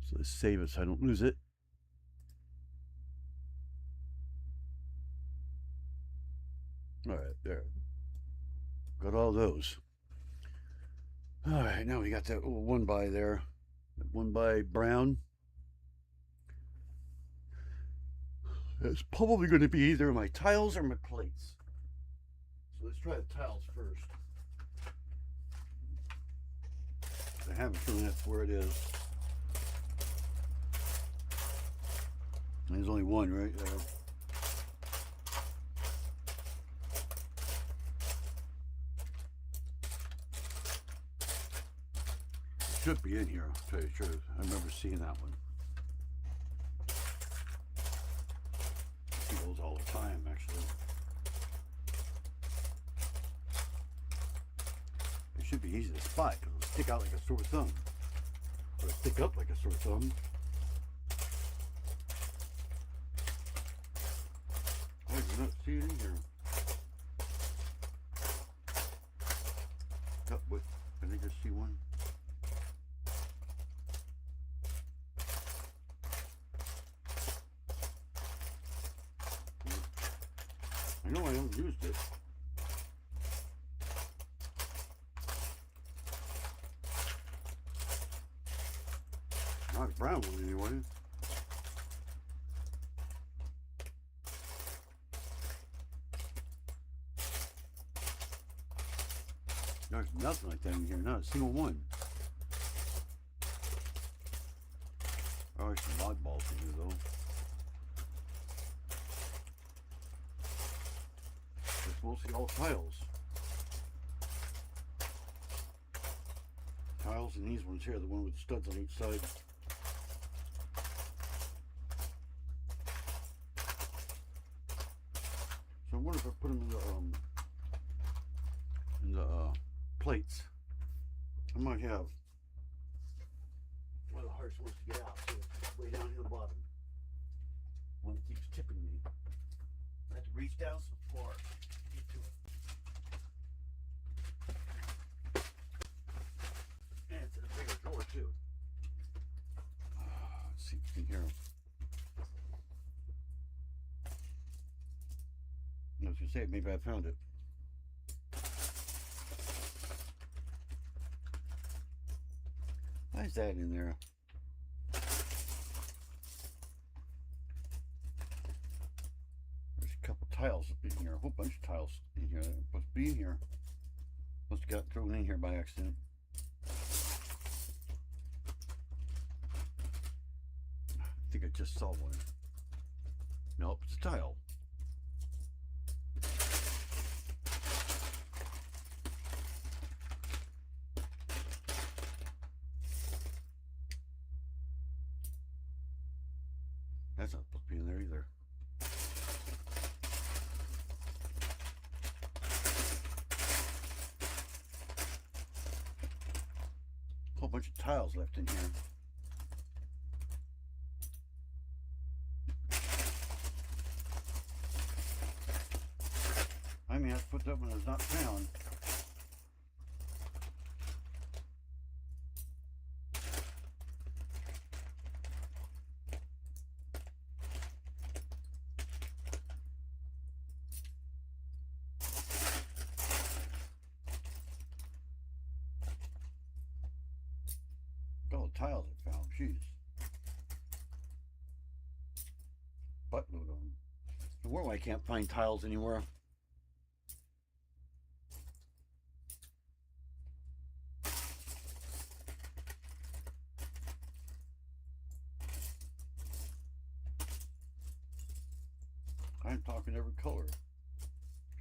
So let's save it so I don't lose it. All right, there. Got all those. All right, now we got that one by there. That one by Brown. It's probably going to be either my tiles or my plates. So let's try the tiles first. I have a feeling that's where it is. There's only one right there. It should be in here, I'll tell you the truth. I remember seeing that one. I see those all the time, actually. It should be easy to spot because it'll stick out like a sore thumb. Or stick up like a sore thumb. I did not see it in here. Oh, wait, I think I see one. I know I haven't used it. Not a brown one anyway. There's nothing like that in here, not a single one. Oh, there's some oddballs in here though. It's mostly all tiles. Tiles and these ones here, the one with the studs on each side. So I wonder if I put them in the plates. I might have one of the hardest ones to get out, so it's way down here at the bottom. One that keeps tipping me. I have to reach down so far to get to it. And it's in a bigger drawer too. Let's see if we can hear him. I was gonna say, maybe I found it. Why is that in there? There's a couple tiles in here, a whole bunch of tiles in here that are supposed to be in here. Must have got thrown in here by accident. I think I just saw one. Nope, it's a tile. That's not supposed to be in there either. A whole bunch of tiles left in here. I may have to put that one as not found. All the tiles I found, jeez. Buttload of them. No wonder why I can't find tiles anywhere. I'm talking every color.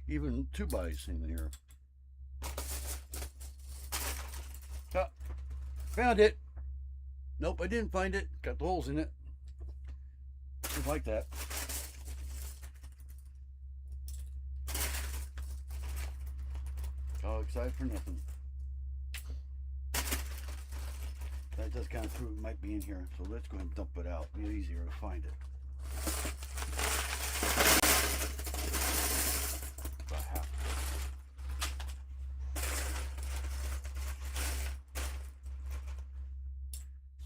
Even 2x in here. Ah, found it. Nope, I didn't find it. Got the holes in it. Just like that. All excited for nothing. That does kind of prove it might be in here. So let's go ahead and dump it out. It'll be easier to find it. About half.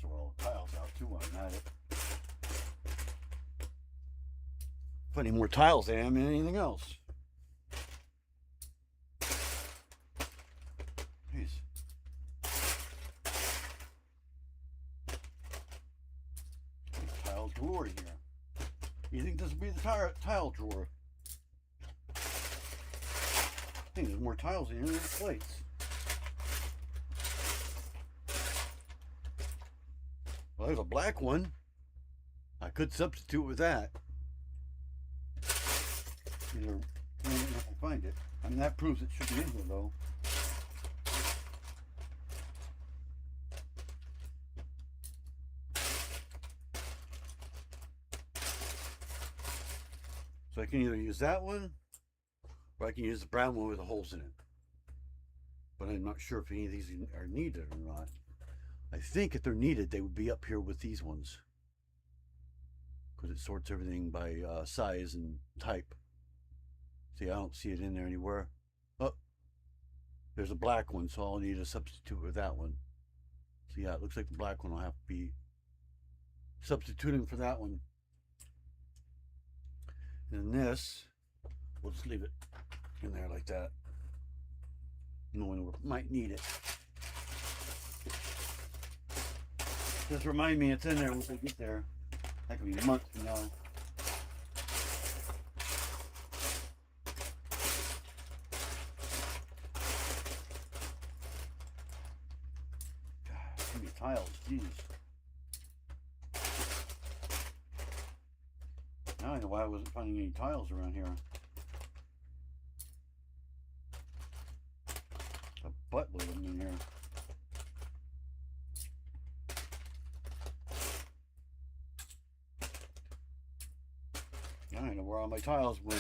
So all the tiles out too while I'm at it. Plenty more tiles than I am in anything else. Jeez. Tile drawer here. You think this would be the tile drawer? I think there's more tiles in here than plates. Well, there's a black one. I could substitute with that. Either I don't know if I find it. I mean, that proves it should be in here, though. So I can either use that one, or I can use the brown one with the holes in it. But I'm not sure if any of these are needed or not. I think if they're needed, they would be up here with these ones, because it sorts everything by size and type. See, I don't see it in there anywhere. Oh, there's a black one, so I'll need to substitute with that one. So yeah, it looks like the black one will have to be substituting for that one. And this, we'll just leave it in there like that, knowing we might need it. Just remind me it's in there once I get there. That could be months from now. God, too many tiles, jeez. Now I know why I wasn't finding any tiles around here. A buttload of them in here. Now I know where all my tiles went.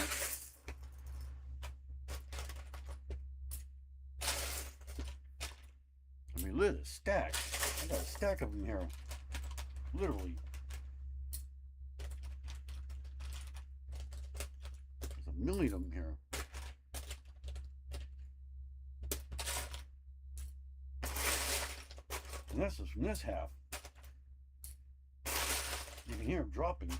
I mean, look at the stack. I got a stack of them here. Literally. There's a million of them here. And this is from this half. You can hear them dropping.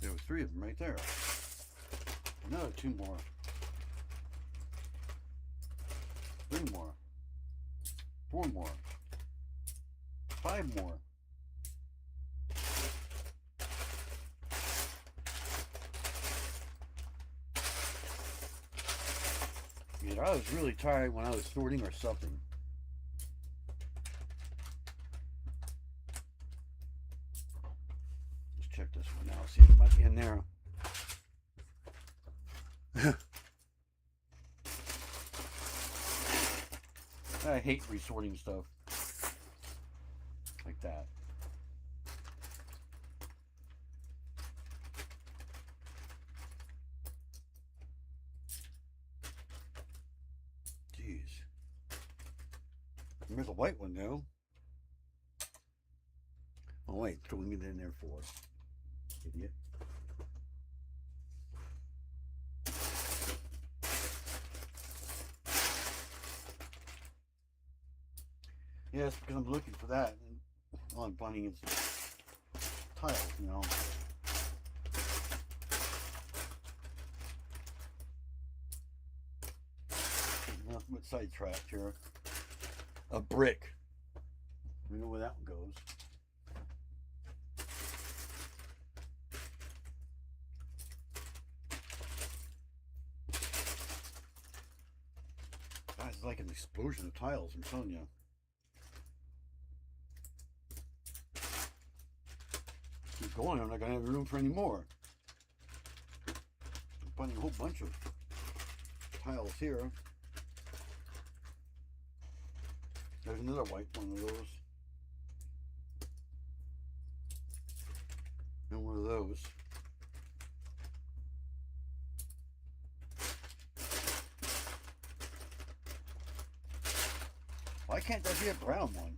There was 3 of them right there. Another 2 more. 3 more. 4 more. 5 more. Yeah, I was really tired when I was sorting or something. Let's check this one out, see if it might be in there. I hate resorting stuff like that. Jeez. There's a white one though. Oh wait, throwing it in there for idiot. Yes, because I'm looking for that, and all I'm finding is tiles, you know. Nothing but sidetracked here. A brick. We know where that one goes. God, it's like an explosion of tiles, I'm telling you. Keep going, I'm not gonna have room for any more. I'm finding a whole bunch of tiles here. There's another white one of those. And one of those. can't I see a brown one?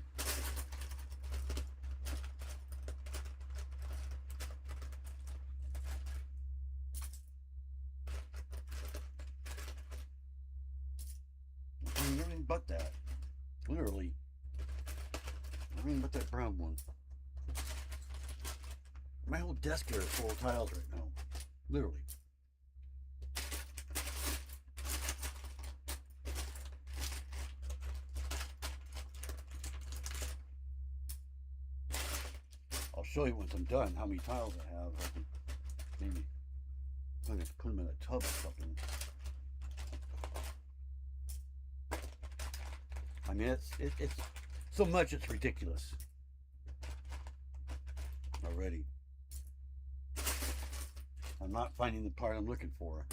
I'm finding everything but that. Literally. Everything but that brown one. My whole desk here is full of tiles right now. Literally. I'll show you once I'm done how many tiles I have. I can maybe put them in a tub or something. I mean, it's so much it's ridiculous. Already. I'm not finding the part I'm looking for.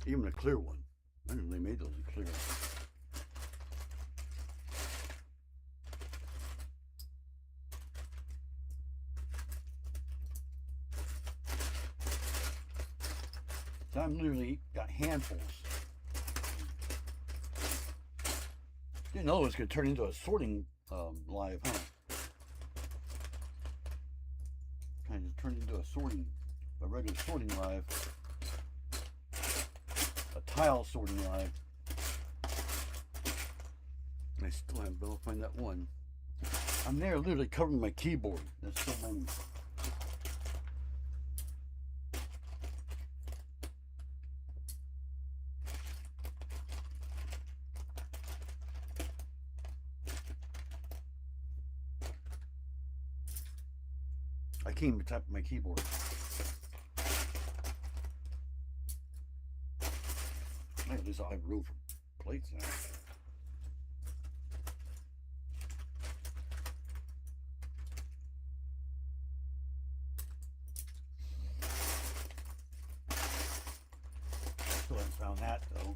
Even a clear one. I didn't really made those in clear. So I'm literally got handfuls. Didn't know it was going to turn into a sorting live, huh? Kind of turned into a regular sorting live. A tile sorting live. I still haven't been able to find that one. I'm there literally covering my keyboard. There's so many. I can't even type my keyboard. At least I'll have room for plates now. Still haven't found that though.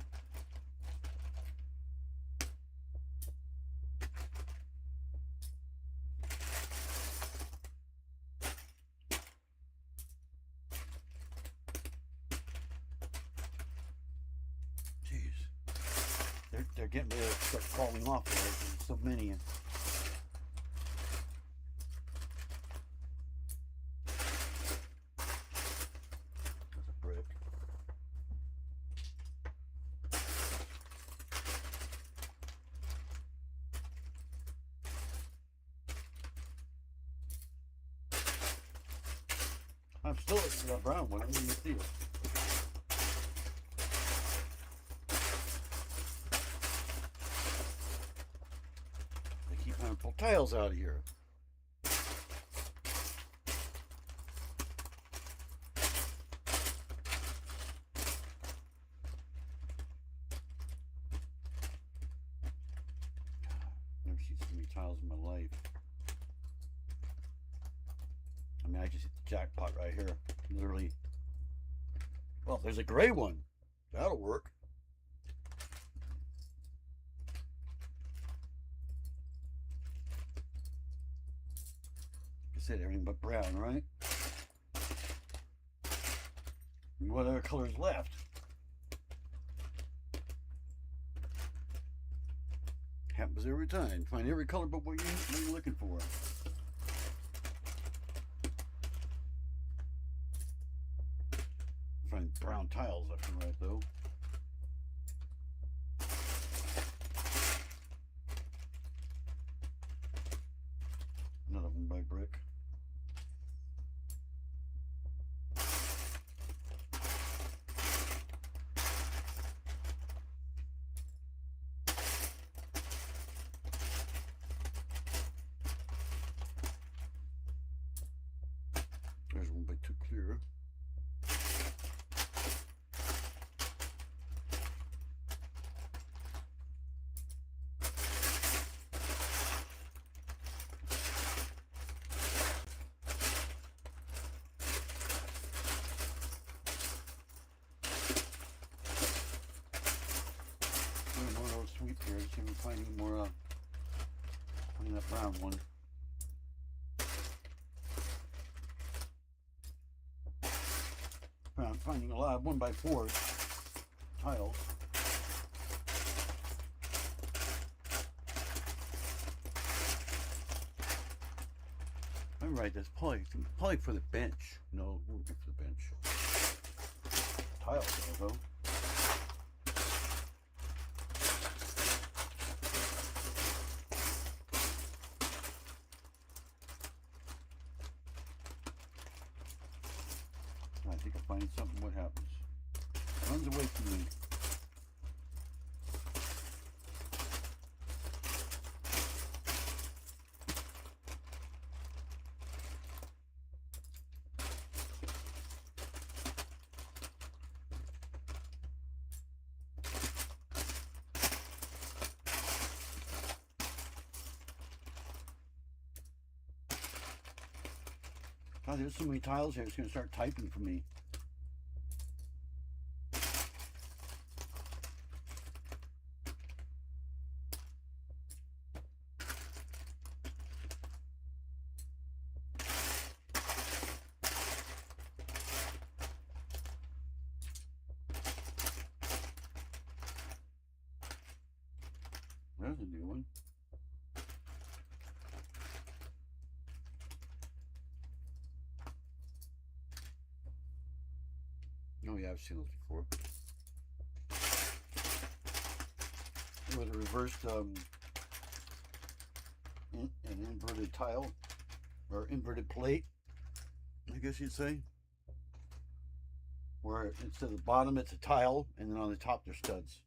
They're getting ready to start falling off there. There's so many. That's a brick. I'm still looking for that brown one. I didn't even see it. Pull tiles out of here. Never seen so many tiles in my life. I mean, I just hit the jackpot right here. Literally. Well, there's a gray one. That'll work. Said everything but brown, right? And what other colors left? Happens every time. Find every color but what you're looking for. Find brown tiles left and right though. None of them by brick. There's one by too clear. Sweep here. Just even find any more. Find that brown one. finding a lot of 1x4 tiles. I'm right, that's probably for the bench. No, it won't be for the bench. Tiles though. I think I find something. What happens? Runs away from me. God, there's so many tiles here. It's going to start typing for me. There's a new one. Oh yeah, I've seen those before. With a reversed an inverted tile or inverted plate, I guess you'd say. Where instead of the bottom it's a tile and then on the top there's studs.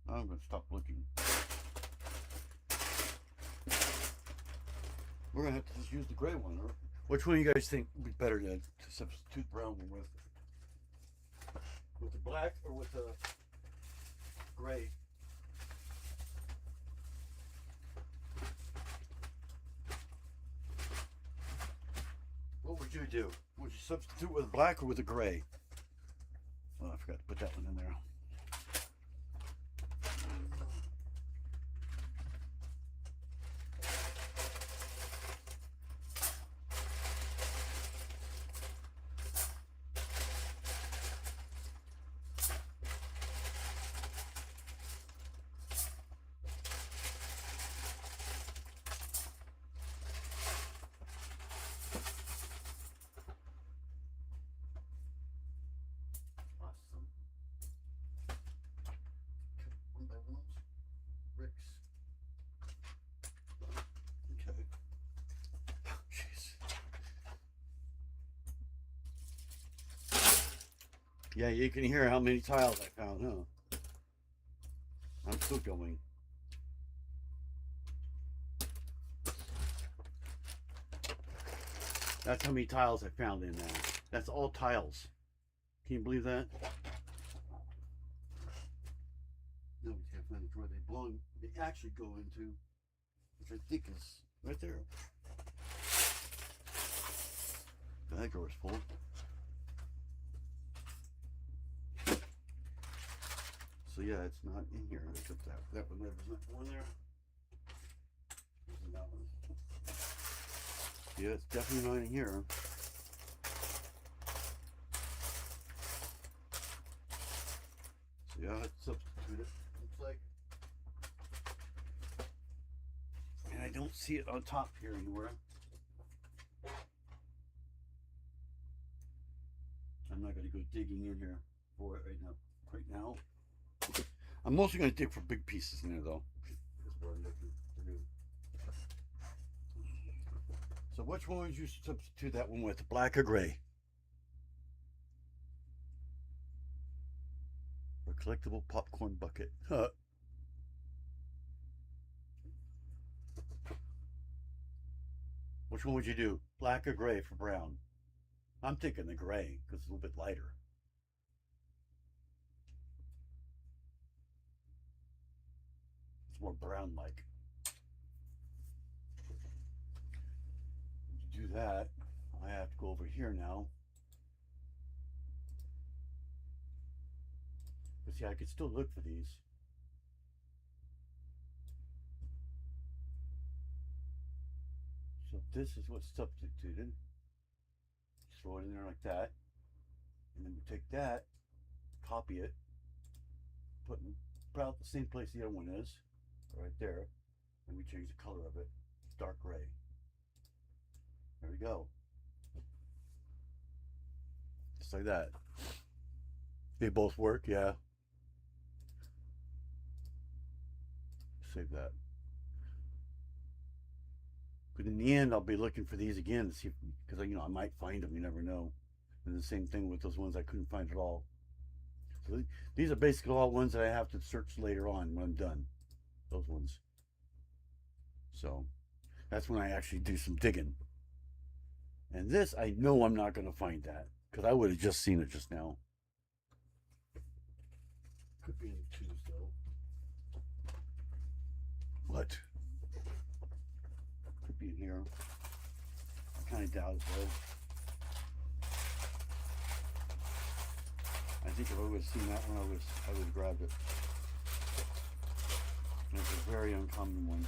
I'm going to stop looking. We're going to have to just use the gray one. Or which one do you guys think would be better to substitute the brown one with? With the black or with the gray? What would you do? Would you substitute with black or with the gray? Oh, I forgot to put that one in there. Yeah, you can hear how many tiles I found, huh? I'm still going. That's how many tiles I found in there. That's all tiles. Can you believe that? No, we can't find the drawer they belong. They actually go into, which I think is right there. That drawer's full. So yeah, it's not in here. Except that one there. There's not one there. Isn't that one? Yeah, it's definitely not in here. So yeah, let's substitute it. Looks like. And I don't see it on top here anywhere. I'm not going to go digging in here for it right now. I'm mostly going to dig for big pieces in there, though. That's what I'm looking to do. So which one would you substitute that one with, black or gray? For a collectible popcorn bucket. Huh. Which one would you do, black or gray for brown? I'm thinking the gray, because it's a little bit lighter. More brown like. To do that, I have to go over here now see, I could still look for these. So this is what's substituted. Just throw it in there like that. And then we take that, copy it, put it about the same place the other one is, right there. And we change the color of it. It's dark gray. There we go. Just like that. They both work, yeah. Save that. But in the end, I'll be looking for these again to see, because I might find them. You never know. And the same thing with those ones I couldn't find at all. So these are basically all ones that I have to search later on when I'm done. Those ones. So that's when I actually do some digging. And this, I know I'm not going to find that, because I would have just seen it just now. Could be in the twos though. What? Could be in here. I kind of doubt it though. I think if I would have seen that one, I would have grabbed it. And it's a very uncommon one.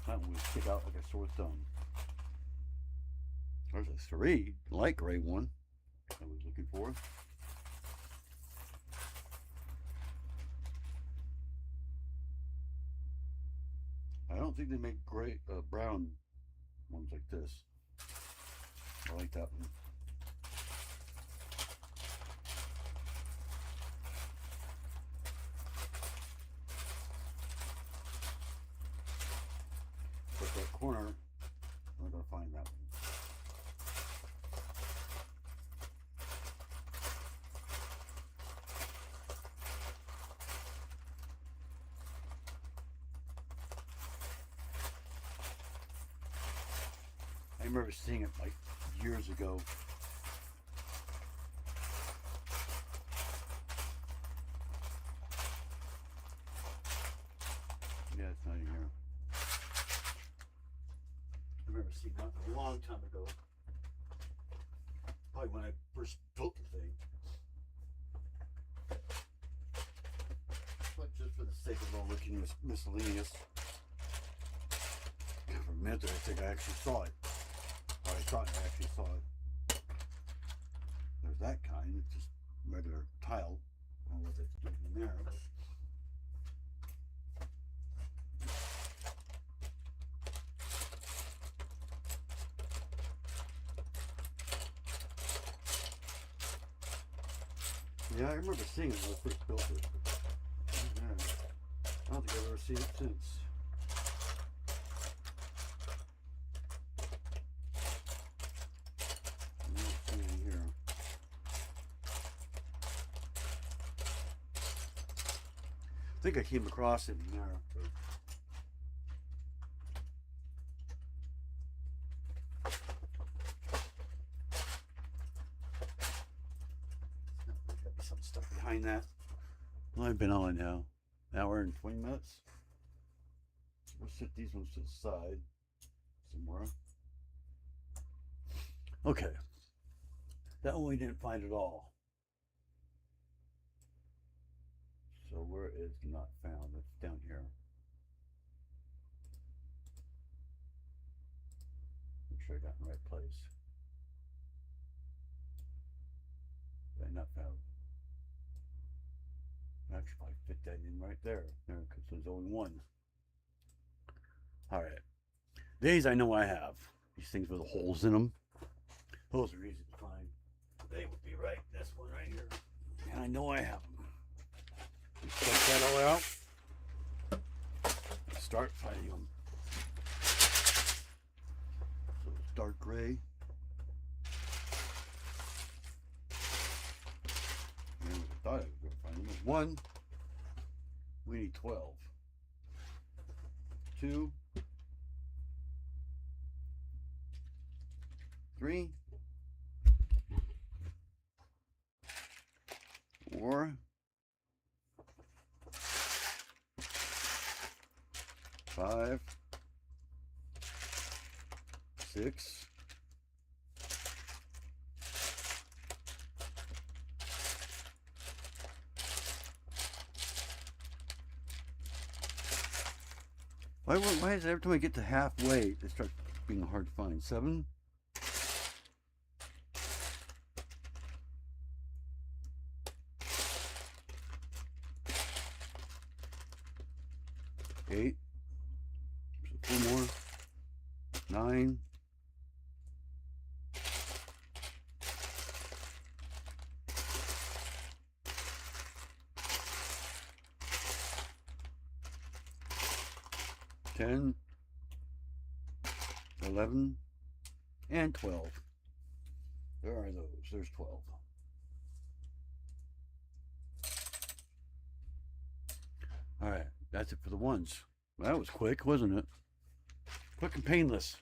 That one would stick out like a sore thumb. There's a 3 light gray one I was looking for. I don't think they make gray, brown ones like this. I like that one. But that corner, I'm gonna find that one. I remember seeing it like years ago. Yeah, it's not in here. I remember seeing that a long time ago. Probably when I first built the thing. But just for the sake of all looking miscellaneous. For a minute there, I think I actually saw it. Or I thought I actually saw it. There's that kind, it's just regular tile. I don't know what that's doing in there, but yeah, I remember seeing it when I first built it. But, yeah, I don't think I've ever seen it since. I don't see it here. I think I came across it in there. But there's some stuff behind that. Well, I've been on now. Hour and 20 minutes. We'll set these ones to the side somewhere. Okay. That one we didn't find at all. So where is not found? It's down here. Make sure I got in the right place. Yeah, not found. I should probably fit that in right there. Because there's only one. Alright. These I know I have. These things with the holes in them. Those are easy to find. They would be right. This one right here. And I know I have them. Check that all out. Start finding them. So it's dark gray. And I thought I was going to find them. 1. We need 12. 2. 3. 4. 5, 6, 'Why is it every time I get to halfway, it starts being hard to find? 7, 8, so 4 more, 9, 10, 11, and 12. There are those. There's 12. All right, that's it for the ones. That was quick, wasn't it? Quick and painless.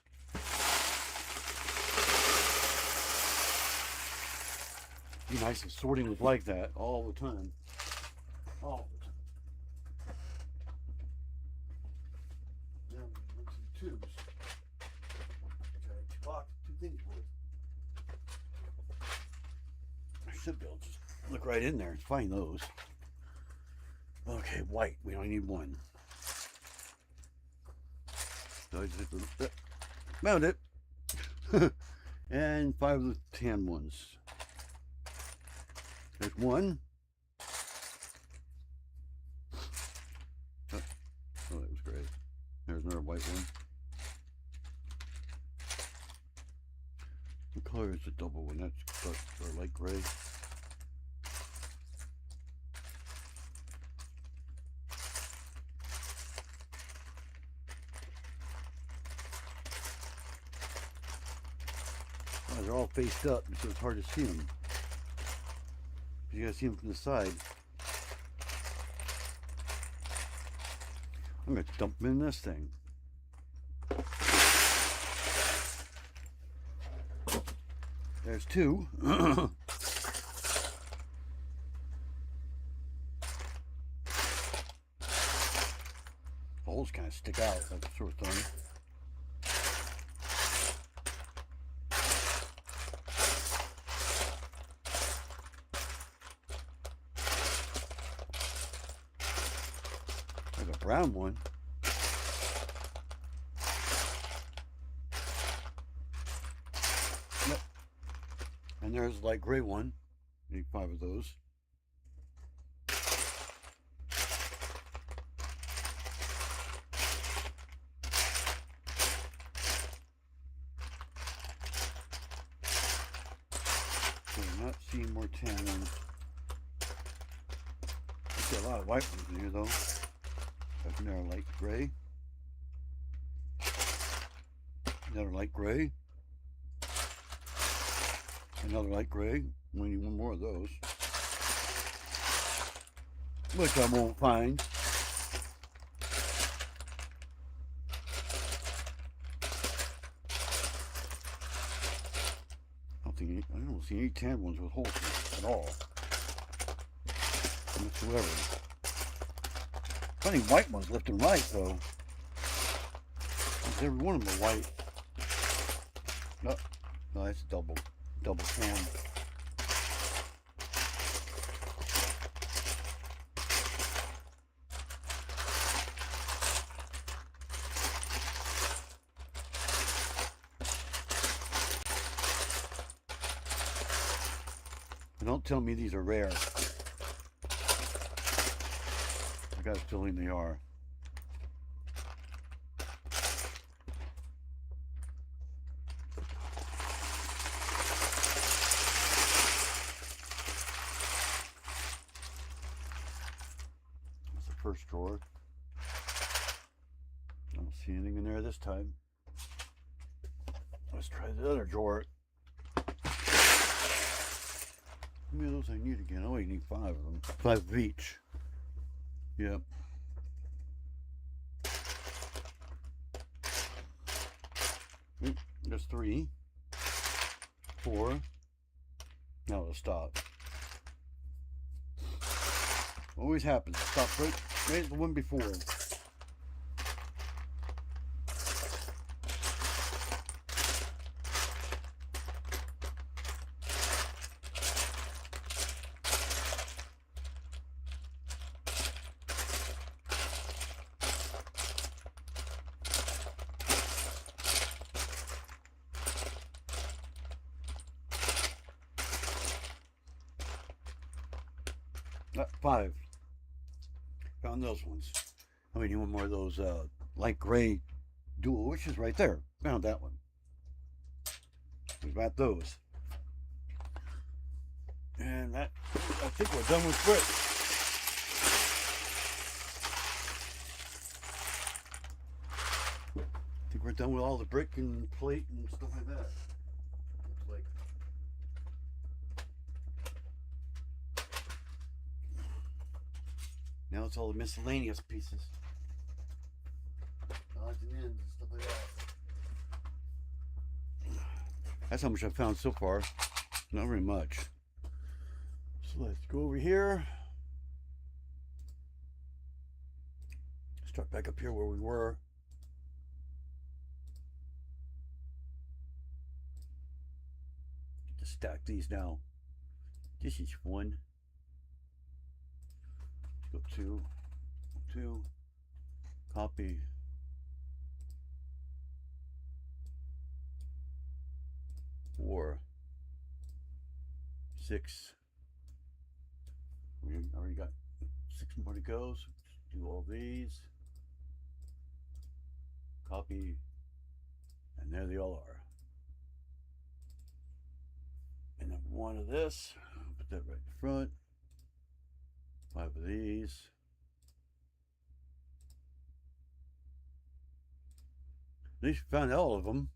Be nice if sorting was like that all the time. All the time. Now we look some tubes. Two things worth. I should be able to just look right in there and find those. Okay, white. We only need one. So I just have to, found it. And 5 of the tan ones. There's one. Oh, that was great. There's another white one. What color is the double one? That's dark or light gray. Oh, they're all faced up, so it's hard to see them. You gotta see them from the side. I'm gonna dump them in this thing. There's 2. Holes kind of stick out, that sort of thing. There's a brown one. Yep. And there's a light gray one. Need 5 of those. So I'm not seeing more tan ones. I see a lot of white ones in here though. There's another light gray. Another light gray. Another light gray. We need one more of those. Which I won't find. I don't see any tan ones with holes in it at all. Whatsoever. Funny white ones left and right though. Every one of them are white. No, no, that's double tan. And don't tell me these are rare. I got a feeling they are. That's the first drawer. I don't see anything in there this time. Let's try the other drawer. How many of those I need again? Oh, you need 5 of them. 5 of each. Yep. There's 3. 4. Now it'll stop. Always happens. Stop right at the one before. 5. Found those ones. Oh, we need one more of those light gray dual wishes right there. Found that one. What about those? And that, I think we're done with brick. I think we're done with all the brick and plate and stuff like that. Looks like. Now it's all the miscellaneous pieces. Odds and ends and stuff like that. That's how much I've found so far. Not very much. So let's go over here. Start back up here where we were. Just stack these now. This is one. Let's go 2, 2. Copy. 4, 6. We already got 6 more to go, so do all these. Copy. And there they all are. And then 1 of this. I'll put that right in front. 5 of these. At least we found all of them.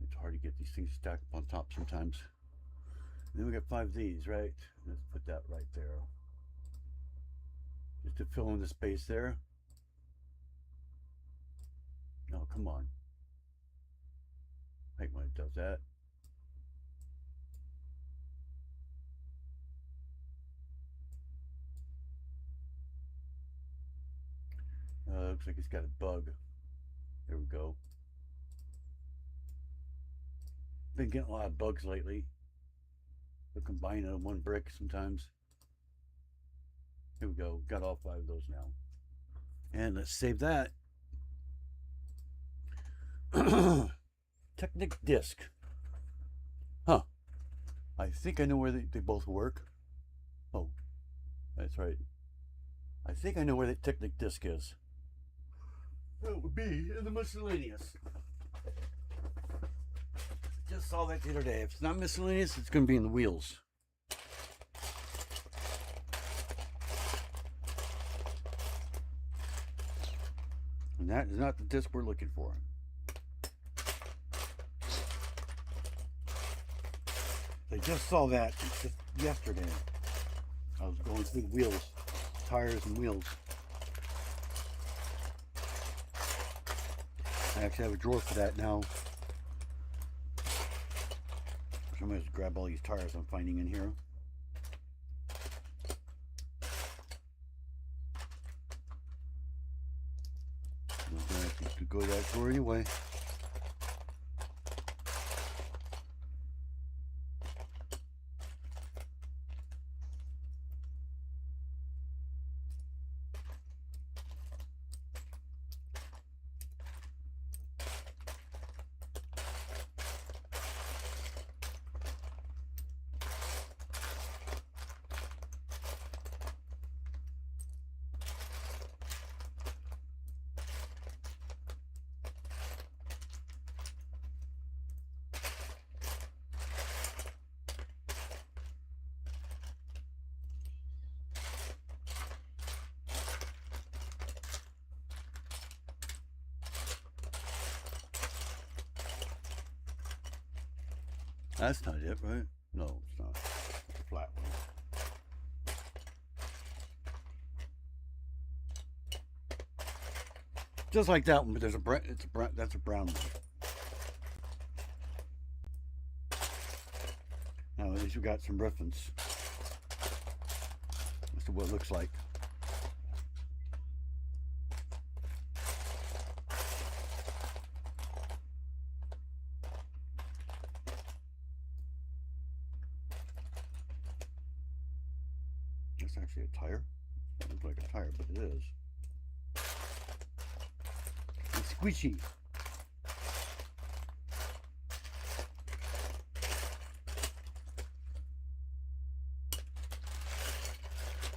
It's hard to get these things stacked up on top sometimes. And then we got 5 of these, right? Let's put that right there. Just to fill in the space there. No, come on. I hate when it does that. Looks like it's got a bug. There we go. Been getting a lot of bugs lately. They're combining in one brick sometimes. Here we go. Got all 5 of those now. And let's save that. Technic disc. Huh. I think I know where they both work. Oh, that's right. I think I know where the Technic disc is. That would be in the miscellaneous. Just saw that the other day. If it's not miscellaneous, it's going to be in the wheels. And that is not the disc we're looking for. I just saw that just yesterday. I was going through the wheels, tires and wheels. I actually have a drawer for that now. I'm going to grab all these tires I'm finding in here. I'm going to have to go to that drawer anyway. That's not it, right? No, it's not. It's a flat one. Just like that one, but there's that's a brown one. Now at least we got some reference as to what it looks like. It's actually a tire. It looks like a tire, but it is. It's squishy.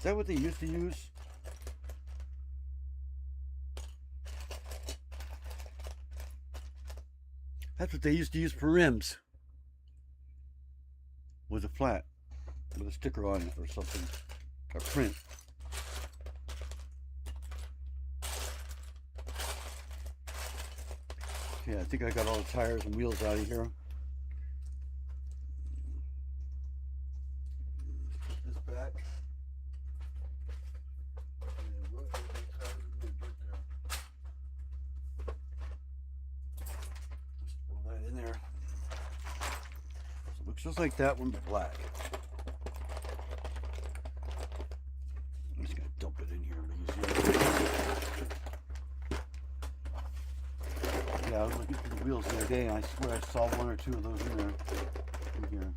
that what they used to use? That's what they used to use for rims. Was a flat with a sticker on it or something, a print. Okay, I think I got all the tires and wheels out of here. Put this back. And what are the tires in there? Just pull that in there. So it looks just like that one, but black. I'm just gonna dump it in here. Yeah, I was looking for the wheels the other day, and I swear I saw one or two of those in there. In here.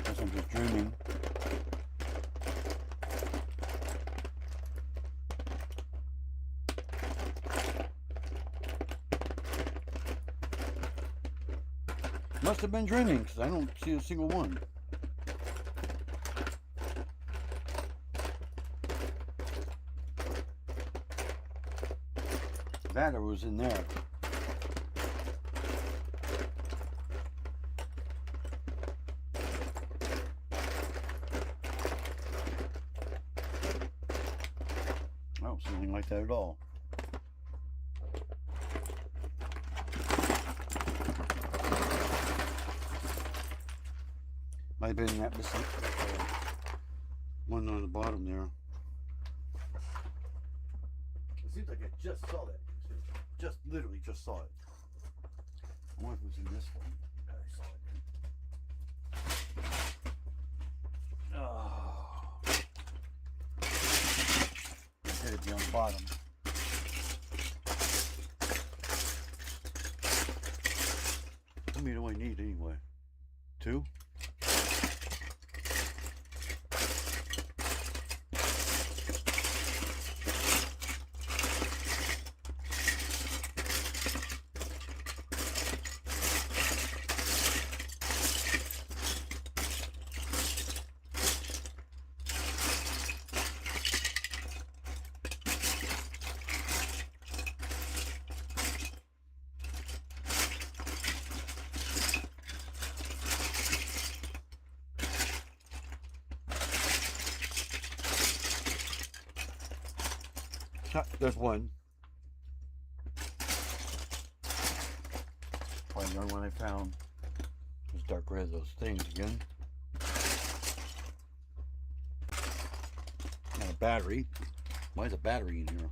Guess I'm just dreaming. Must have been dreaming, because I don't see a single one. Battery was in there. I don't see anything like that at all. Might have been that one on the bottom there. It seems like I just saw that. Just literally just saw it. I wonder if it was in this one. I saw it. Oh. It had to be on the bottom. How many do I need anyway? 2? There's one. Probably the only one I found. Those dark red, those things again. And a battery. Why is a battery in here?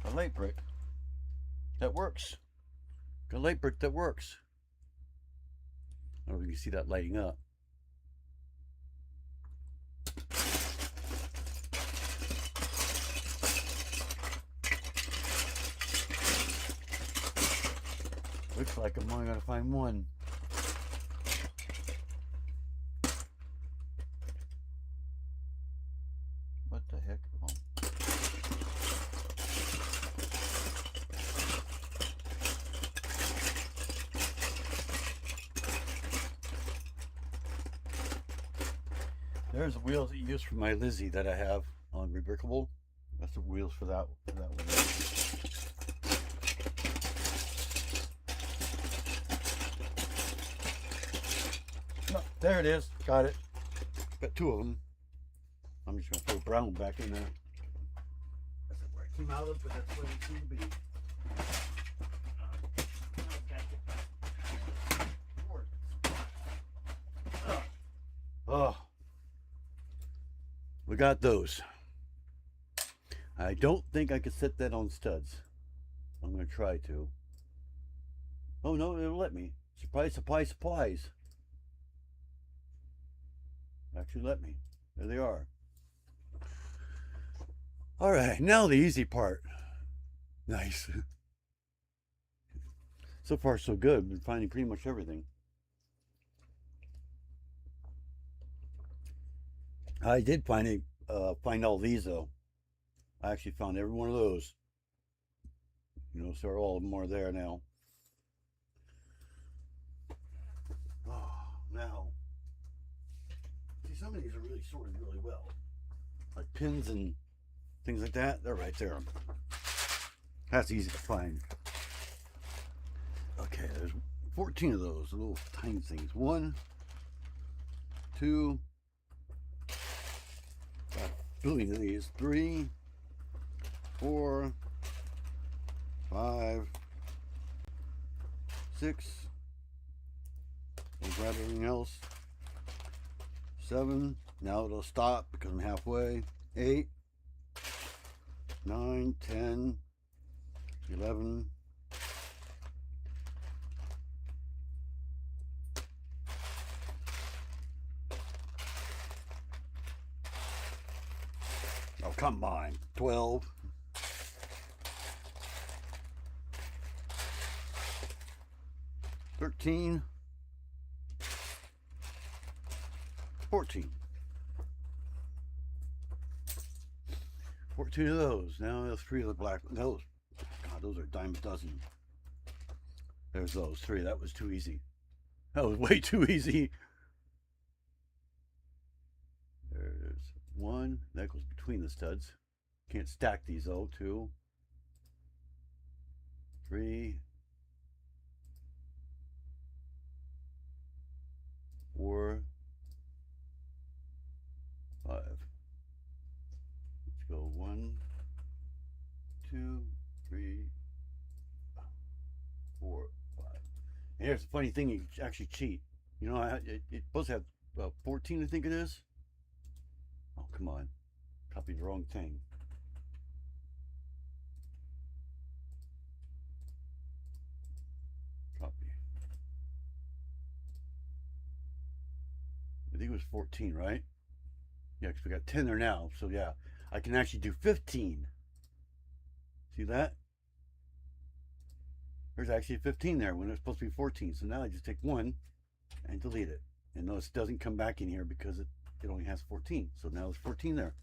A light brick. That works. Got a light brick that works. I don't know if you can see that lighting up. Looks like I'm only going to find one. What the heck? Oh. There's the wheels that you use for my Lizzie that I have on Rebrickable. That's the wheels for that one. No, there it is. Got it. Got 2 of them. I'm just going to throw brown back in there. That's where it came out of, but that's where it seemed to be. Oh. We got those. I don't think I could set that on studs. I'm going to try to. Oh no, it'll let me. Surprise, surprise, surprise. Actually let me. There they are. Alright, now the easy part. Nice. So far so good. Been finding pretty much everything. I did find all these though. I actually found every one of those. So all of them are there now. Oh, now, see, some of these are really sorted really well. Like pins and things like that, they're right there. That's easy to find. Okay, there's 14 of those little tiny things. 1, 2, got a billion of these. 3, 4, 5, 6. I'll grab everything else. 7. Now it'll stop because I'm halfway. 8, 9, 10, 11. Oh, come on. 12. 13. 14. 14 of those. Now there's 3 of the black. Those. God, those are a dime a dozen. There's those 3. That was too easy. That was way too easy. There's 1. That goes between the studs. Can't stack these though. 2. 3. 4. 5. Let's go 1, 2, 3, 4, 5. And here's the funny thing: you actually cheat. It's supposed to have 14, I think it is. Oh, come on! Copied the wrong thing. Copy. I think it was 14, right? Yeah, because we got 10 there now. So yeah, I can actually do 15. See that? There's actually 15 there when it's supposed to be 14. So now I just take 1 and delete it. And notice it doesn't come back in here because it only has 14. So now there's 14 there.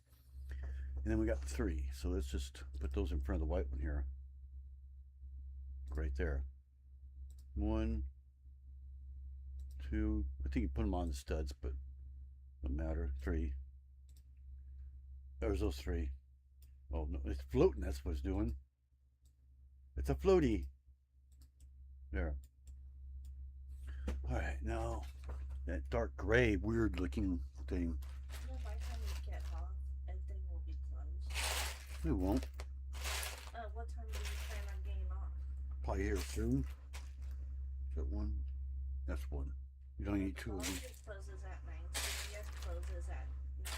And then we got 3. So let's just put those in front of the white one here. Right there. 1, 2. I think you put them on the studs, but doesn't matter. 3. There's those 3. Oh no, it's floating. That's what it's doing. It's a floaty. There. All right, now that dark gray, weird looking thing. By the time you get home, everything will be closed. It won't. What time do you plan on getting off? Probably here soon. Is that 1? That's 1. You don't need 2 of them. It closes at 9. CVS closes at 9.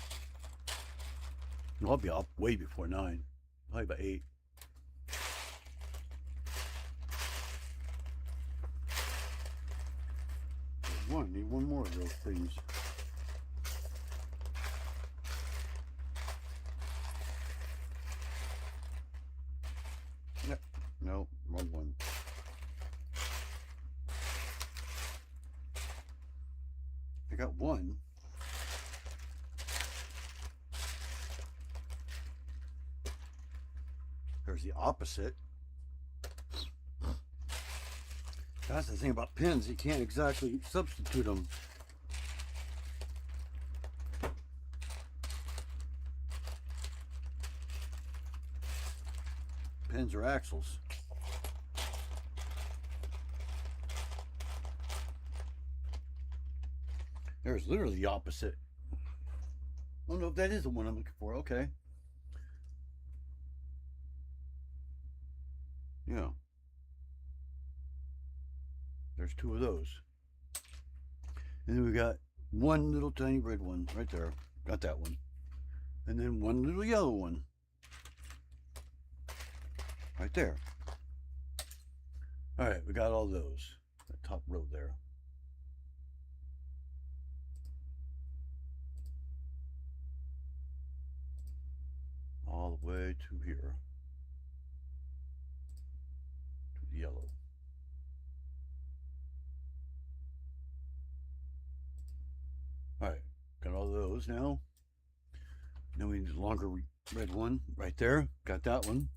No, I'll be up way before 9. Probably about 8. Need one more of those things. Yep. No, wrong one. I got 1. There's the opposite. That's the thing about pins, you can't exactly substitute them. Pins are axles. There's literally the opposite. I don't know if that is the one I'm looking for. Okay. Yeah. There's 2 of those. And then we got 1 little tiny red one right there. Got that one. And then 1 little yellow one. Right there. All right, we got all those. That top row there. All the way to here. To the yellow. All right, got all those now. Then we need the longer red one right there. Got that one.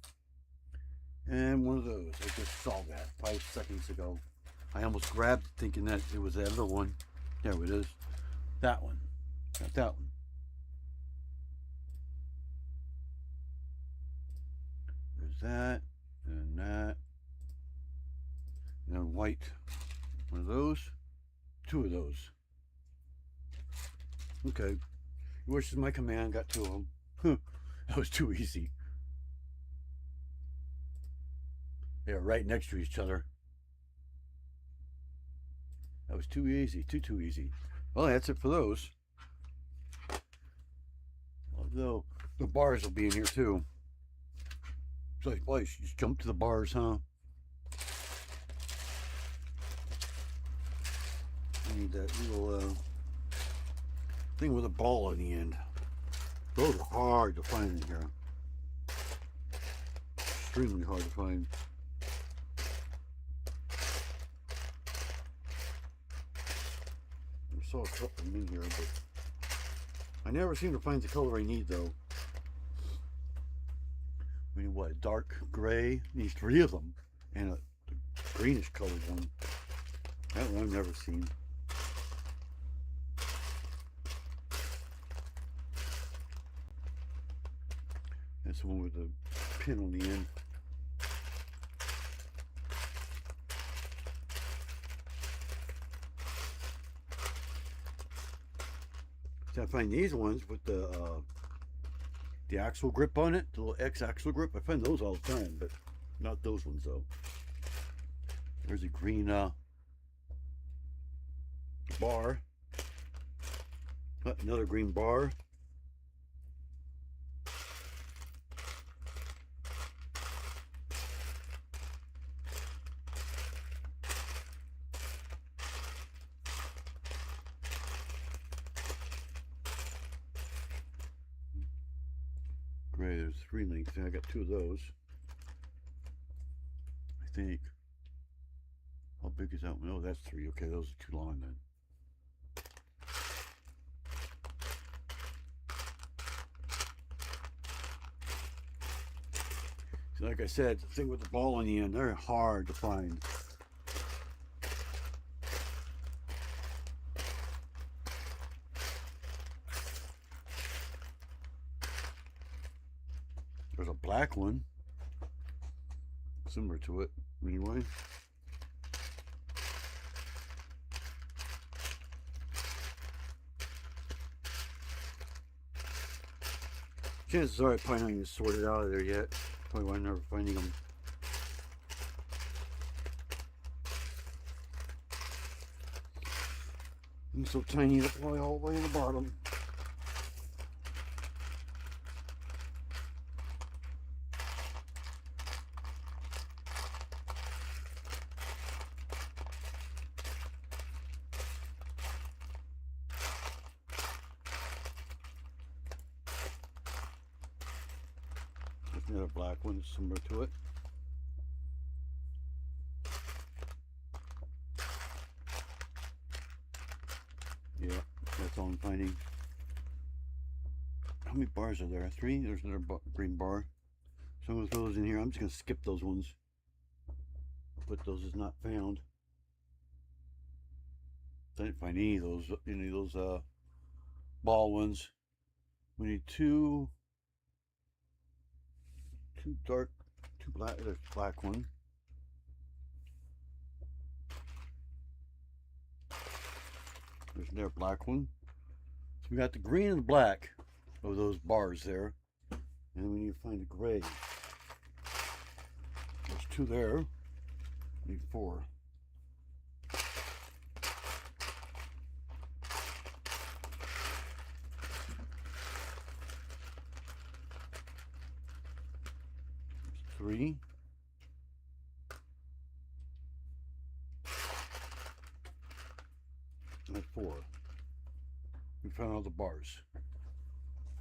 And one of those. I just saw that 5 seconds ago. I almost grabbed it thinking that it was that other one. There it is. That one. Got that one. There's that. And that. And then white. One of those. 2 of those. Okay. Which is my command. Got 2 of them. That was too easy. They're right next to each other. That was too easy. Too easy. Well, that's it for those. Although the bars will be in here too. It's like, boy, you just jump to the bars, huh? I need that little thing with a ball in the end. Those are hard to find in here. Extremely hard to find. I saw a couple of them in here, but I never seem to find the color I need, though. I mean, what, dark gray? Need 3 of them, and a greenish colored one. That one I've never seen. That's the one with the pin on the end. So I find these ones with the axle grip on it, the little X axle grip. I find those all the time, but not those ones though. There's a green bar. Another green bar. Gray, there's 3 links. I got 2 of those. I think. How big is that one? Oh, that's 3. Okay, those are too long then. So like I said, the thing with the ball on the end, they're hard to find. There's a black one, similar to it, anyway. Chances are I probably not even sorted out of there yet. Probably why I'm never finding them. I'm so tiny, they're probably all the way in the bottom. Another black one similar to it. Yeah, that's all I'm finding. How many bars are there? 3? There's another green bar. Some of those in here. I'm just going to skip those ones. Put those as not found. Didn't find any of those ball ones. We need 2 dark, 2 black. There's a black one. There's another black one. So we got the green and the black of those bars there, and we need to find the gray. There's 2 there. We need 4. There's 3. And 4. We found all the bars.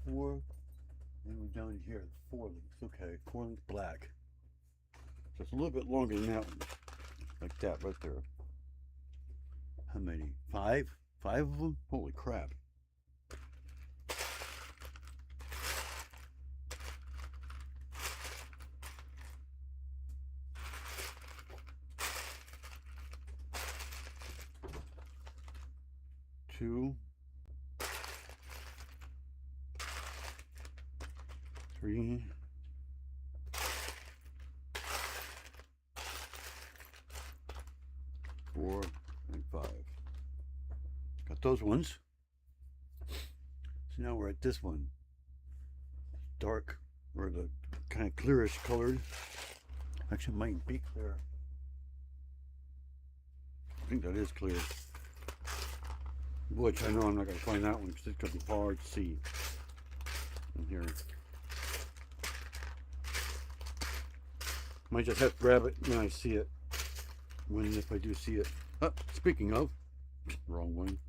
4. And we're down here. 4 links. Okay, 4 links black. So it's a little bit longer than that one. Like that right there. How many? 5? 5 of them? Holy crap. 2, 3, 4, and 5. Got those ones. So now we're at this one. Dark, or the kind of clearish colored. Actually, it might be clear. I think that is clear. Which I know I'm not going to find that one because it's going to be hard to see in here. Might just have to grab it when I see it. When, if I do see it. Oh, speaking of, wrong one.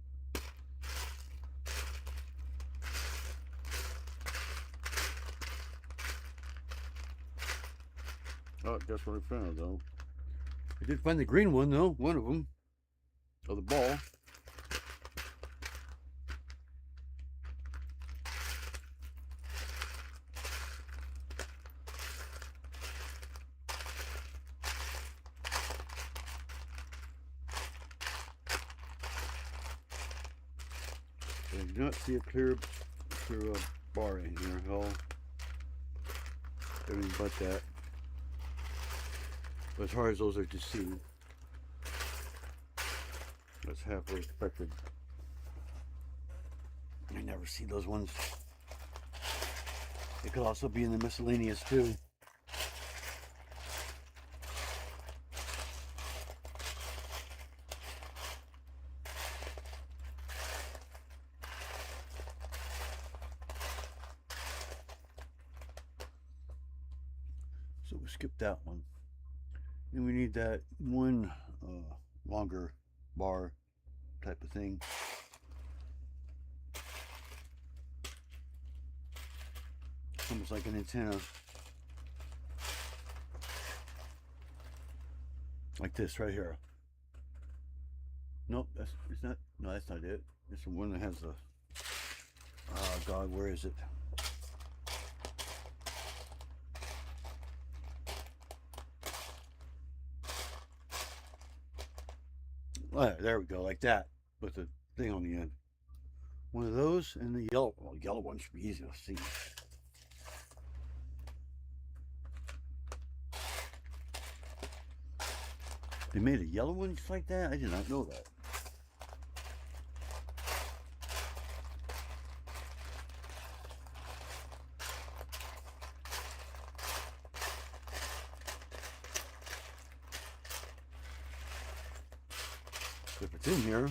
Oh, guess what I found though. I did find the green one though, one of them. Of the ball. I do not see a clear bar in here at all. Everything but that. But as hard as those are to see, that's halfway expected. I never see those ones. It could also be in the miscellaneous too. So we skip that one. Then we need that one longer bar type of thing. Almost like an antenna. Like this right here. Nope, it's not. No, that's not it. It's the one that has the. Oh God, where is it? There we go, like that, with the thing on the end. One of those, and the yellow. Well, the yellow one should be easy to see. They made a yellow one just like that? I did not know that. If it's in here,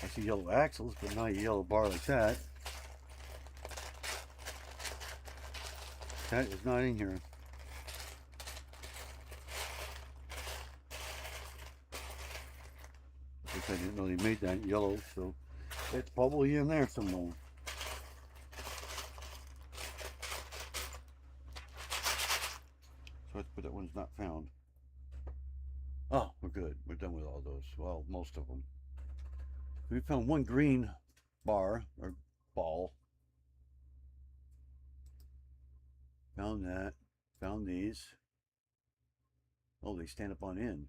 I see yellow axles, but not a yellow bar like that. That is not in here. I didn't know they made that yellow, so it's probably in there somewhere. But that one's not found. Oh, we're good. We're done with all those. Well, most of them. We found one green bar or ball. Found that. Found these. Oh, they stand up on end.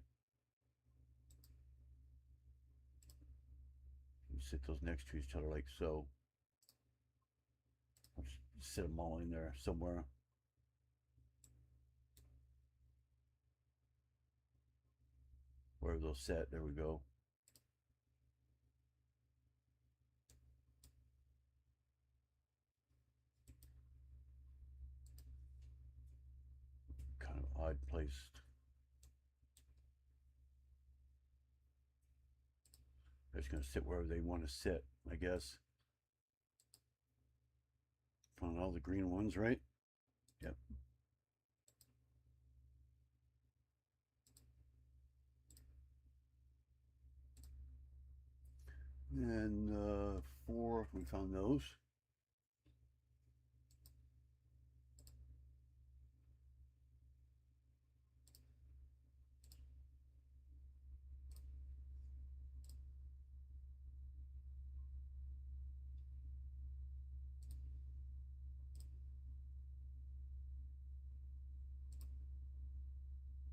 You sit those next to each other like so. I'll just sit them all in there somewhere. Where they'll set. There we go. Kind of odd placed. They're just going to sit wherever they want to sit, I guess. Found all the green ones, right? Yep. And 4, we found those.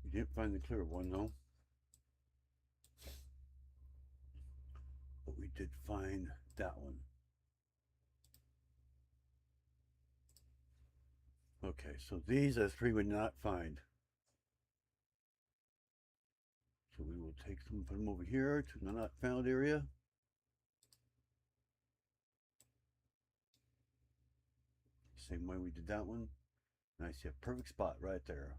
We didn't find the clear one though. did find that one. Okay, so these are three we did not find. So we will take them, put them over here to the not found area. Same way we did that one. And I see a perfect spot right there.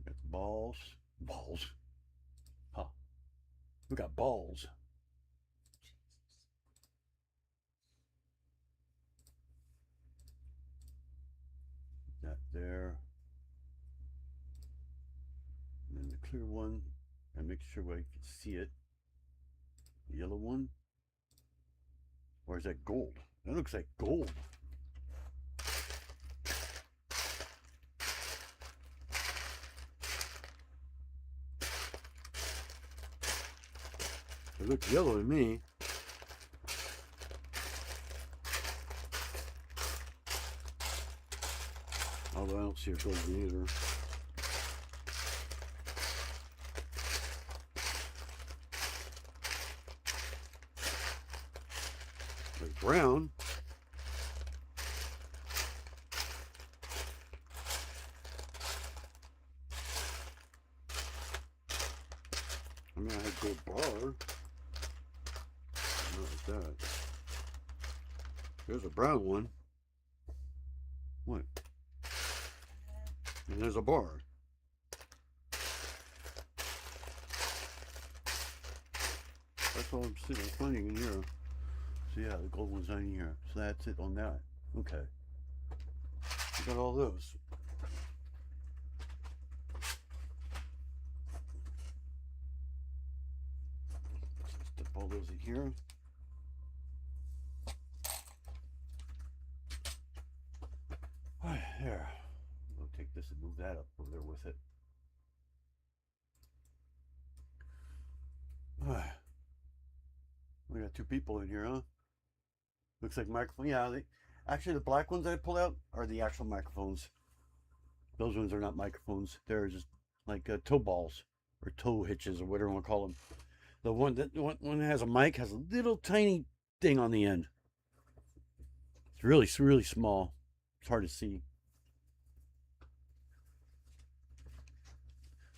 Got the balls. Balls. Huh. We got balls. That there. And then the clear one. And make sure I can see it. The yellow one. Or is that gold? That looks like gold. It looks yellow to me. Although I don't see it golden either. There's brown. I mean, I had gold bar. Not like that. There's a brown one. What? And there's a bar. That's all I'm finding in here. So yeah, the gold one's in here. So that's it on that. Okay. We got all those. Let's dip all those in here. There. We'll take this and move that up over there with it. We got two people in here, huh? Looks like microphone. Yeah, actually the black ones I pulled out are the actual microphones. Those ones are not microphones. They're just like toe balls or toe hitches or whatever you want to call them. The one that has a mic has a little tiny thing on the end. It's really small. It's hard to see.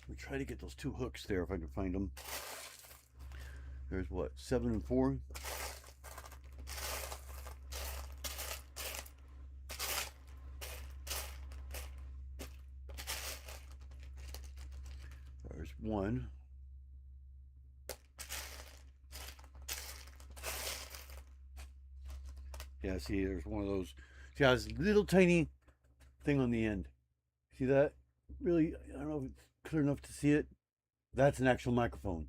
We try to get those two hooks there if I can find them. There's what, 7 and 4. There's one. Yeah, see, there's one of those. See, has a little tiny thing on the end. See that? Really, I don't know if it's clear enough to see it. That's an actual microphone.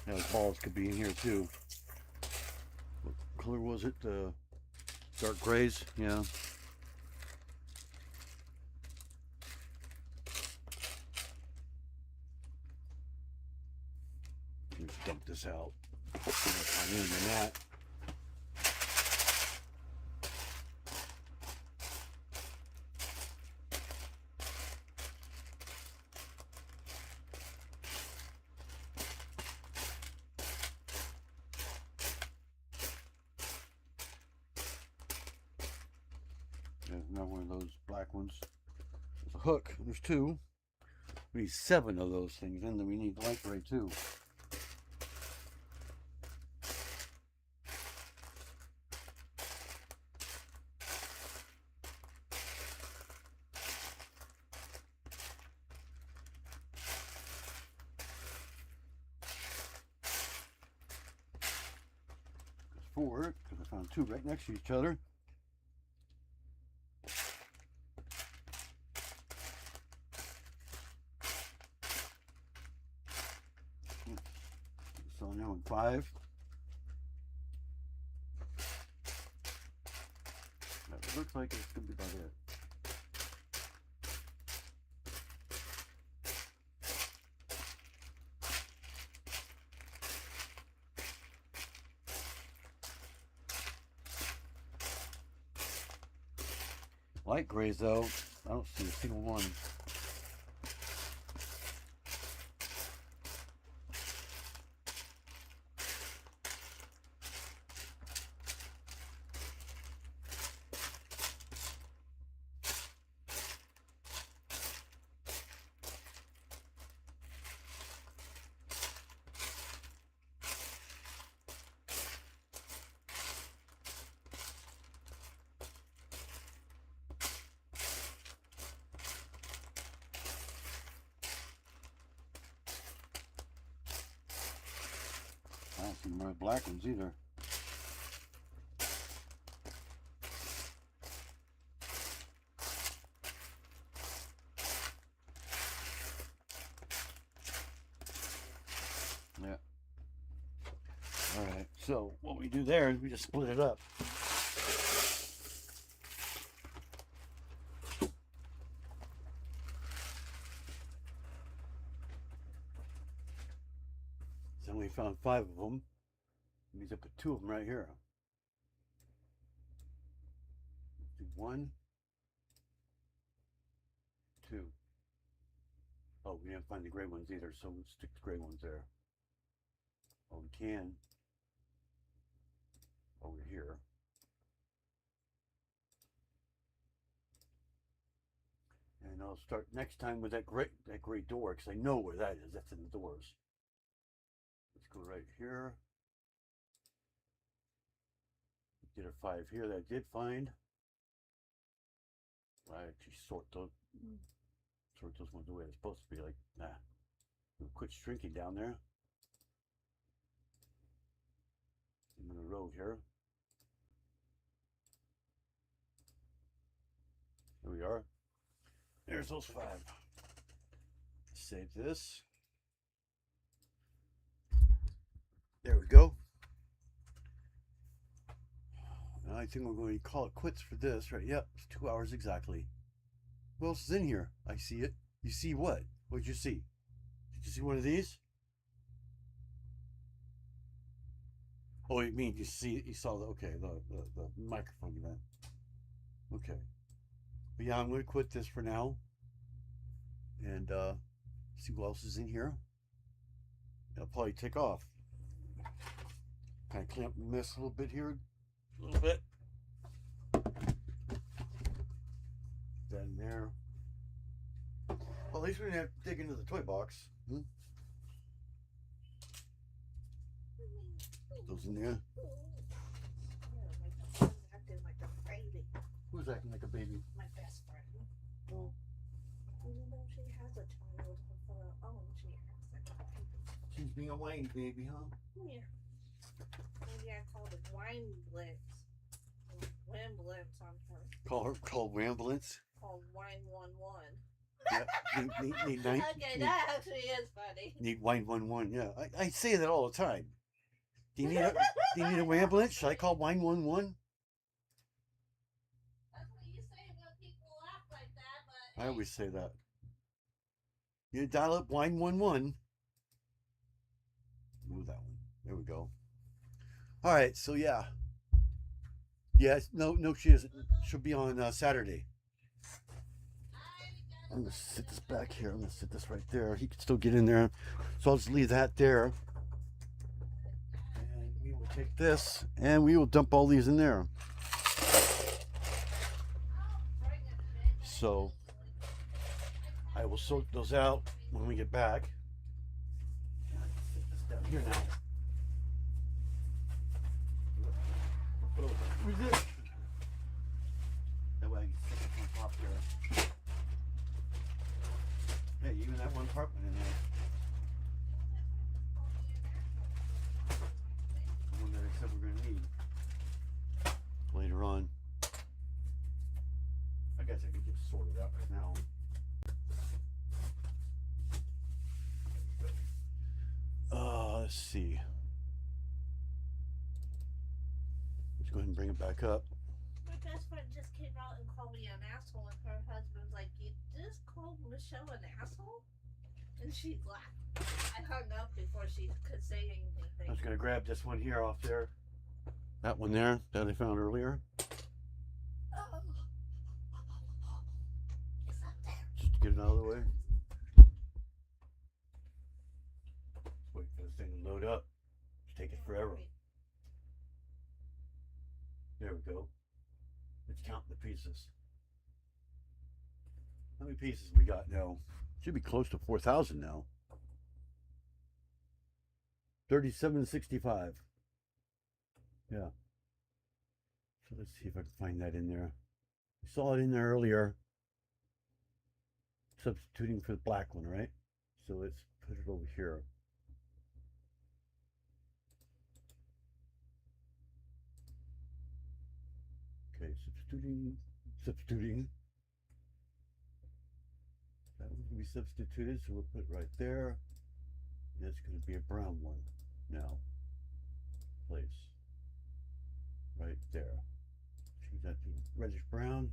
Now, the balls could be in here too. What color was it? Dark grays? Yeah. Let's dump this out. I'm in that. There's another one of those black ones. There's a hook. There's two. We need 7 of those things, and then we need light gray too. There's 4, because I found 2 right next to each other. So now in 5. It looks like it's going to be about it. Light grays though. I don't see a single one. I don't see more black ones either. Yeah. All right. So what we do there is we just split it up. So we found 5 of them. Let me just put 2 of them right here. Let's do 1, 2. Oh, we didn't find the gray ones either, so we'll stick the gray ones there. Oh, we can. Over here. And I'll start next time with that gray door, because I know where that is. That's in the doors. Let's go right here. Get a 5 here that I did find. I actually sort those ones the way they're supposed to be, like that. We'll quit shrinking down there. In the road here. There we are. There's those 5. Save this. There we go. And I think we're going to call it quits for this, right? Yep, it's 2 hours exactly. What else is in here? I see it. You see what? What'd you see? Did you see one of these? Oh, you mean you saw the, okay, the microphone event. Okay. But yeah, I'm going to quit this for now. And see what else is in here. I'll probably take off. Kind of clean up the mess a little bit here. A little bit. That in there. Well, at least we didn't have to dig into the toy box. Those in there. Acting like a baby. Who's acting like a baby? My best friend. Oh. Even though she has a child of her own, she acts like a baby. She's being a whiny baby, huh? Yeah. Maybe I called it wine blitz. Wimblets on her. Called Ramblance. Called wine 1-1. Yeah, need Okay, that actually is funny. Need wine 1-1. Yeah, I say that all the time. Do you need a Ramblance? Should I call wine 1-1? That's what you say when people act like that, but I always say that. You dial up wine 1-1. Move that one. There we go. All right, so yeah. Yes, no, she isn't. She'll be on Saturday. I'm gonna sit this back here. I'm gonna sit this right there. He can still get in there, so I'll just leave that there. And we will take this, and we will dump all these in there. So I will sort those out when we get back. Sit this down here now. That way I can sit this on top here. Hey, even that one part went in there. The one that I said we're going to need later on. I guess I could just sort it out right now. Let's see. Let's go ahead and bring it back up. my best friend just came out and called me an asshole, and her husband's like, "You just called Michelle an asshole?" And she laughed. I hung up before she could say anything. I was going to grab this one here off there. That one there that I found earlier. get it out of the way. Wait for this thing to load up. It's taking forever. There we go. Let's count the pieces. How many pieces we got now? Should be close to 4,000 now. 37.65. Yeah. So let's see if I can find that in there. I saw it in there earlier. Substituting for the black one, right? So let's put it over here. Okay, substituting. That one's gonna be substituted, so we'll put it right there. And that's gonna be a brown one now. Place. Right there. Choose that to reddish brown.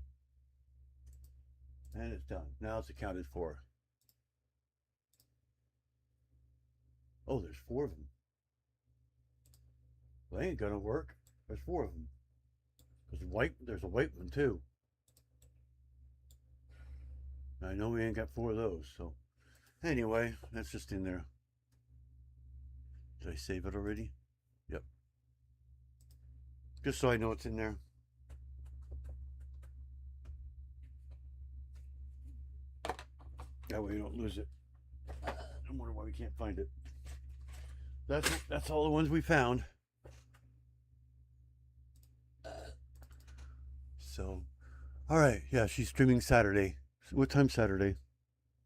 And it's done. Now it's accounted for. Oh, there's 4 of them. Well, they ain't gonna work. There's 4 of them. There's a white one too. I know we ain't got 4 of those, so anyway, that's just in there. Did I save it already? Yep. Just so I know it's in there. That way you don't lose it. I wonder why we can't find it. That's all the ones we found. So, all right, yeah, she's streaming Saturday. So what time Saturday?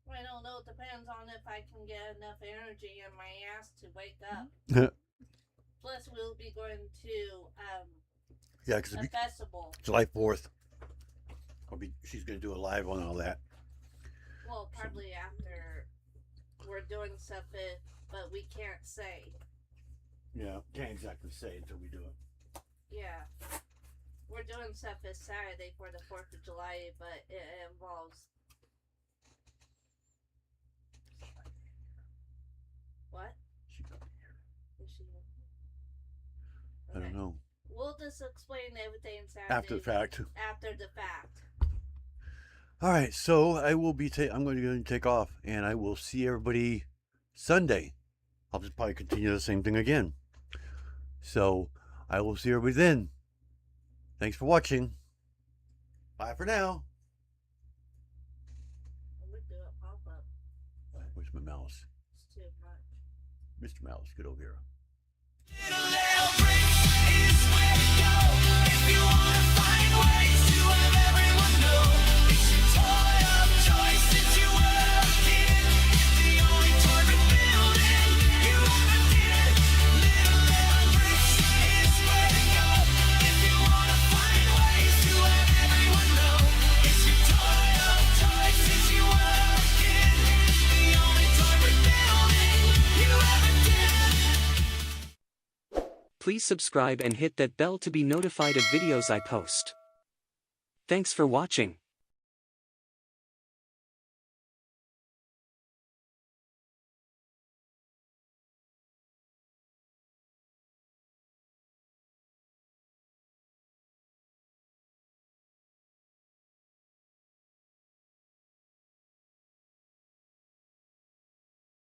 I don't know. It depends on if I can get enough energy in my ass to wake up. Plus, we'll be going to yeah, because a festival. July 4th. She's gonna do a live on all that. Well, probably after we're doing stuff, but we can't say. Yeah, can't exactly say until we do it. Yeah. We're doing stuff this Saturday for the 4th of July, but it involves... What? She got here. Is she... I don't know. We'll just explain everything Saturday. After the fact. After the fact. All right, so I will be. I'm going to go and take off, and I will see everybody Sunday. I'll just probably continue the same thing again. So I will see everybody then. Thanks for watching. Bye for now. We do a pop-up. Where's my mouse? It's too much. Mr. Mouse, get over here. Please subscribe and hit that bell to be notified of videos I post. Thanks for watching.